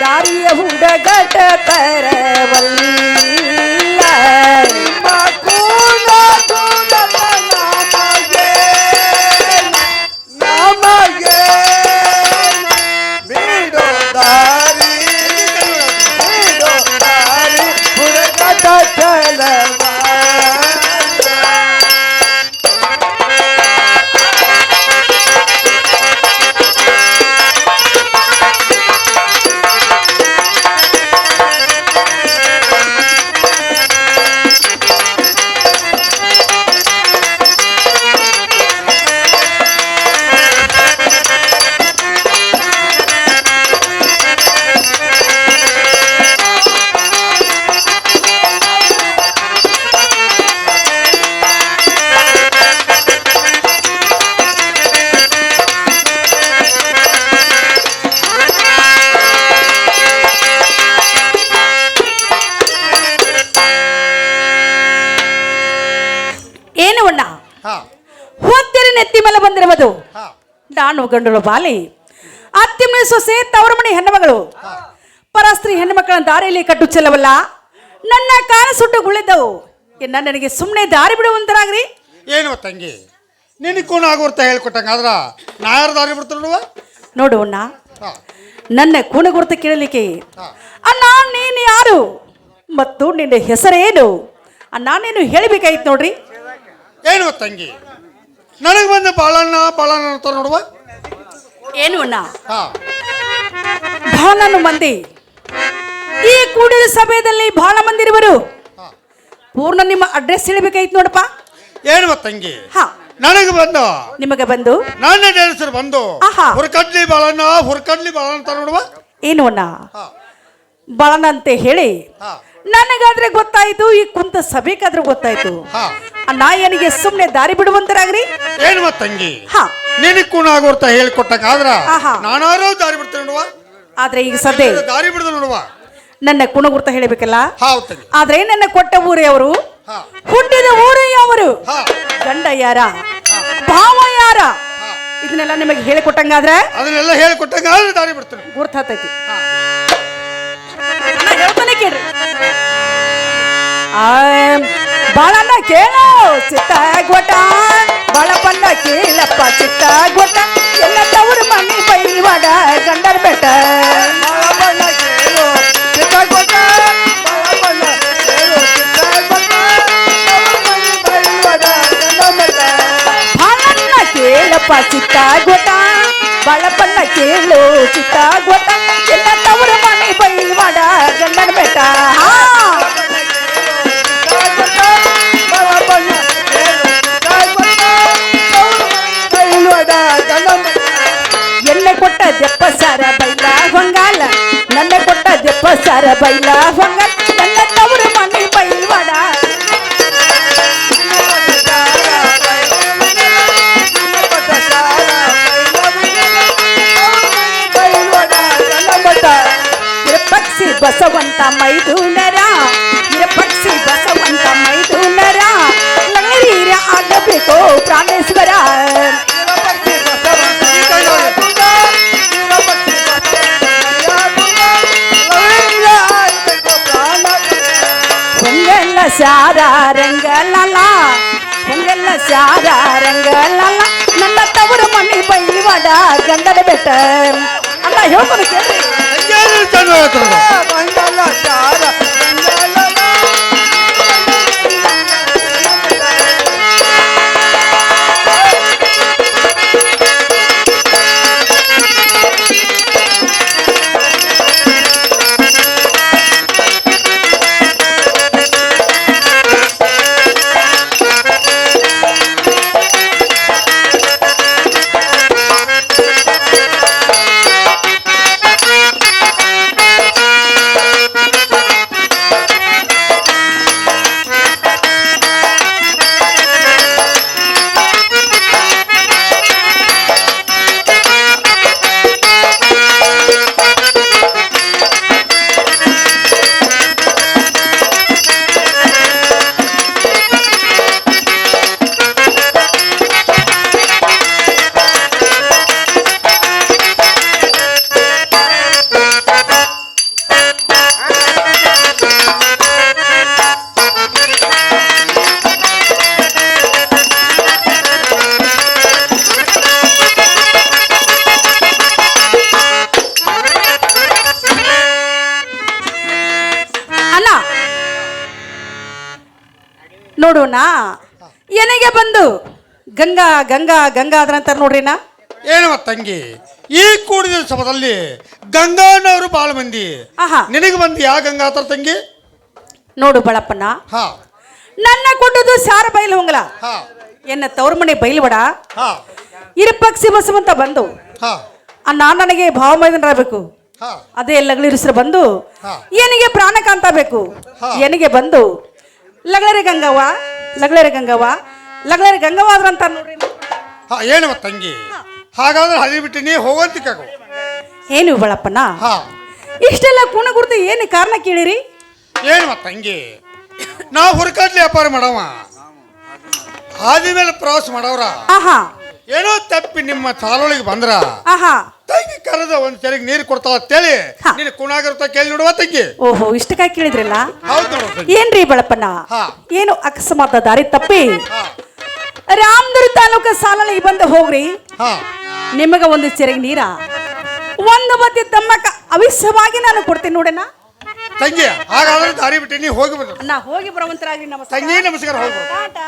ದಾರಿಯ ಹುಡುಗಟ ತರವಲ್ಲ ನಿಮ್ಮ ಕೂನ ಕೂರತ ನಮಗೇನ ಬಿಡೋ ದಾರಿ ಬಿಡೋ ದಾರಿ ಹುಡುಗಟ ಚಲವ ನಾನು ಗಂಡಳು ಬಾಲಿ ಅತ್ತಿಮನೆ ಸೊಸೆ ತವರ ಮನೆ ಹೆಣ್ಣುಮಗಳು ಪರಸ್ತ್ರೀ ಹೆಣ್ಣುಮಕ್ಕಳ ದಾರಿಯಲ್ಲಿ ಕಟ್ಟು ಚೆಲ್ಲವಲ್ಲ ನನ್ನ ಕಾಲ ಸುಟ್ಟು ಗುಳಿದ್ದವು ಇನ್ನ ನನಗೆ ಸುಮ್ಮನೆ ದಾರಿ ಬಿಡುವಂತರಾಗ್ರಿ. ಏನು ತಂಗಿ ನಿನಗೆ ಕೂಣ ಆಗುರ್ತ ಹೇಳ್ಕೊಟ್ಟಂಗಾದ್ರ ನಾ ಯಾರು ದಾರಿ ಬಿಡ್ತೀನಿ ನೋಡುವ. ನೋಡು ಅಣ್ಣ, ನನ್ನ ಕೂಣ ಗುರುತು ಕೇಳಲಿಕ್ಕೆ ಅಣ್ಣ ನೀನು ಯಾರು ಮತ್ತು ನಿನ್ನ ಹೆಸರೇನು ಅಣ್ಣ ನೀನು ಹೇಳಬೇಕಾಯ್ತು ನೋಡ್ರಿ. ಏನು ತಂಗಿ ನನಗೆ ಬಂದು ಬಾಳಣ್ಣ ಅಂತ ನೋಡುವ. ಏನು ಅಣ್ಣ ಹಾ ಬಹಳ ಮಂದಿ ಈ ಕೂಡಿದ ಸಭೆಯಲ್ಲಿ ಬಹಳ ಮಂದಿ ಇರುವರು. ಪೂರ್ಣ ನಿಮ್ಮ ಅಡ್ರೆಸ್ ಹೇಳಬೇಕಾಯ್ತು ನೋಡಪ್ಪ. ಏನು ತಂಗಿ ಹಾ ನನಗೆ ಬಂದು ನಿಮಗೆ ಬಂದು ನನ್ನ ಹೆಸರು ಬಂದು ಆಹಾ. ಹುರ್ಕಡ್ಲಿ ಬಾಳಣ್ಣ ಅಂತ ನೋಡುವ. ಏನು ಅಣ್ಣ ಹಾ ಬಾಳಣ್ಣ ಅಂತ ಹೇಳಿ ಹಾ ನನಗಾದ್ರೆ ಗೊತ್ತಾಯ್ತು, ಈ ಕುಂತ ಸಭೆಗಾದ್ರೆ ಗೊತ್ತಾಯ್ತು. ಹಾ ಅಣ್ಣ ಏನಿಗೆ ಸುಮ್ಮನೆ ದಾರಿ ಬಿಡುವಂತರಾಗ್ರಿ. ಏನು ತಂಗಿ ಹಾ ನಿನಗೆ ಕೂಣ ಆಗುರ್ತ ಹೇಳ್ಕೊಟ್ಟಂಗಾದ್ರ ಆಹಾ. ನಾನಾರು ದಾರಿ ಬಿಡ್ತೀನಿ ನೋಡುವ. ಆದ್ರೆ ಈಗ ಸದ್ಯ ದಾರಿ ಬಿಡ್ದು ನೋಡುವ. ನನ್ನ ಕುಣಗುರ್ತ ಹೇಳಬೇಕಲ್ಲ. ಹೌದು ತಂಗಿ. ಆದ್ರೆ ನನ್ನ ಕೊಟ್ಟ ಊರು ಅವರು, ಹಾ ಹುಟ್ಟಿದ ಊರು ಯಾವರು, ಹಾ ಗಂಡ ಯಾರ, ಭಾವ ಯಾರ, ಇದನ್ನೆಲ್ಲ ನಿಮಗೆ ಹೇಳಿಕೊಟ್ಟಂಗಾದ್ರೆ ಅದನ್ನೆಲ್ಲ ಹೇಳ್ಕೊಟ್ಟಂಗಾದ್ರೆ ದಾರಿ ಬಿಡ್ತೀನಿ. ಗುರ್ತಾತೈತಿ. ಹೇಳ್ತಾನೆ ಕೇಳ್ರಿ. ಬಾಳಣ್ಣ ಕೇಳೋ ಚಿತ್ತ ಗೊಟ, ಬಾಳಪ್ಪಣ್ಣ ಕೇಳಪ್ಪ ಚಿತ್ತ ಗೊಟ, ಎಲ್ಲ ತವರು ಮನೆ ಬೈಲ್ವಾಡ ಗಂಡರ ಬೆಟ್ಟ. ಬಾಳಣ್ಣ ಕೇಳೋ ಚಿತ್ತ ಗೊಟ, ಬಾಳಪ್ಪಣ್ಣ ಕೇಳೋ ಚಿತ್ತ ಗೊಟ, ತವರು ಮನೆ ಬೈಲ್ವಾಡ ಗಂಡರ ಬೆಟ್ಟ. ಬಾಳಣ್ಣ ಕೇಳಪ್ಪ ಚಿತ್ತ ಗೊಟ, ಬಾಳಪ್ಪಣ್ಣ ಕೇಳೋ ಚಿತ್ತ ಗೊಟ, ಎಲ್ಲ ತವರು ಮನೆ ಬೈಲ್ವಾಡ ಗಂಡರ ಬೆಟ್ಟ. ಎಣ್ಣೆ ಕೊಟ್ಟ ದೆಪ್ಪ ಸಾರ ಬೈಲ ಹೊಂಗಾಲ, ನನ್ನ ಕೊಟ್ಟ ದೆಪ್ಪ ಸಾರ ಬೈಲ ಹೊಂಗಾಲ, ನನ್ನ ತವರು ಮನೆ ಬೈಲ್ವಾಡ. ಪಕ್ಷಿ ಬಸವಂತ ಮೈದುನರ, ಪಕ್ಷಿ ಬಸವಂತ ಮೈದುನರ, ಲಂಗರೀರ ಆಗಬೇಕು ಪ್ರಾಣೇಶ್ವರ. ಹೊಂಗೆಲ್ಲ ಶಾರ ರಂಗಲಲ್ಲ, ಹೊಂಗೆಲ್ಲ ಶಾರ ರಂಗಲಲ್ಲ, ನನ್ನ ತವರು ಮನೆ ಬೈಲ್ವಾಡ ಗಂಡನ ಬೆಟ್ಟ. ಅಲ್ಲ ಹೇಳ್ಕೊಂಡು ಕೇಳಿ. ನೋಡೋಣ ಏನಿಗೆ ಬಂದು ಗಂಗಾ ಗಂಗಾ ಗಂಗಾ ಅದ್ರ ಅಂತಾರೆ ನೋಡ್ರಿನಾ. ಏನು ತಂಗಿ ಈ ಕೂಡಿದ ಸಭದಲ್ಲಿ ಗಂಗಾನವರು ಬಾಳ ಮಂದಿ, ನಿನಗೆ ಬಂದು ಯಾ ಗಂಗಾ ಆತರ ತಂಗಿ? ನೋಡು ಬಳಪ್ಪಣ್ಣ, ಹಾ ನನ್ನ ಕೊಟ್ಟದು ಸಾರ ಬೈಲು ಹೊಂಗಲ, ಎನ್ನ ತವ್ರ ಮನೆ ಬೈಲ್ವಡ ಇರಪಕ್ಷಿ ಬಸವಂತ ಬಂದು ಅಣ್ಣ ನನಗೆ ಭಾವ ಮೈದನರಾಗಬೇಕು, ಅದೇ ಲಗಳಿರಿಸ್ರ ಬಂದು ಏನಿಗೆ ಪ್ರಾಣ ಕಾಂತ ಬೇಕು, ಏನಿಗೆ ಬಂದು ಲಗಳರೆ ಗಂಗವ್ವ ಲಗಳರೆ ಗಂಗವ್ವ ಲಗಳರೆ ಗಂಗವ್ವ ಆದ್ರಂತ ನೋಡ್ರಿ. ಏನು ತಂಗಿ ಹಾಗಾದ್ರೆ ಹಳಿ ಬಿಟ್ಟು ನೀ ಹೋಗಂತಿಕಾಗು. ಏನು ಬಳಪ್ಪಣ್ಣ ಇಷ್ಟೆಲ್ಲ ಕುಣ ಗುರ್ತು ಏನು ಕಾರಣ ಕೇಳಿರಿ? ಏನು ತಂಗಿ ನಾವು ಹುರ್ಕಾಡ್ಲಿ ವ್ಯಾಪಾರ ಮಾಡವ, ಹಾದಿ ಮೇಲೆ ಪ್ರವಾಸ ಮಾಡವ್ರ, ಏನೋ ತಪ್ಪಿ ನಿಮ್ಮ ಸಾಲೊಳಗೆ ಬಂದ್ರ ಆಹಾ ತಂಗಿ ಕರೆದ ಒಂದ್ ಸರಿಗೆ ನೀರು ಕೊಡ್ತಾವ ಅಂತೇಳಿ ಹಾ. ನೀನು ಕುಣಾಗಿರ್ತ ಕೇಳಿ ನೋಡುವ ತಂಗಿ. ಓಹೋ ಇಷ್ಟಕ್ಕಾಗಿ ಕೇಳಿದ್ರಲ್ಲ. ಹೌದು ನೋಡು ತಂಗಿ. ಏನ್ರಿ ಬಳಪ್ಪಣ್ಣ ಹಾ. ಏನು ಅಕಸ್ಮಾತ್ ದಾರಿ ತಪ್ಪಿ ಹಾ. ರಾಮದುರ್ಗ ತಾಲೂಕ ಸಾಲಳಿಗೆ ಬಂದು ಹೋಗ್ರಿ. ಹಾ. ನಿಮಗ ಒಂದು ಚೆರೆಗೆ ನೀರ ಒಂದು ಬತ್ತಿ ತಮ್ಮಕ್ಕ ಅವಿಶ್ಯವಾಗಿ ನಾನು ಕೊಡ್ತೀನಿ ನೋಡಣ್ಣ. ತಂಗಿ ಹಾಗಾದ್ರೆ ದಾರಿ ಬಿಟ್ಟು ನೀ ಹೋಗಿ ಬಿಡ್ರಿ ಅಣ್ಣ ಹೋಗಿ ಬರುವಂತರಾಗ್ರಿ. ನಮಸ್ಕಾರ ತಂಗಿ ನಮಸ್ಕಾರ ಹೋಗಿ ಟಾಟಾ.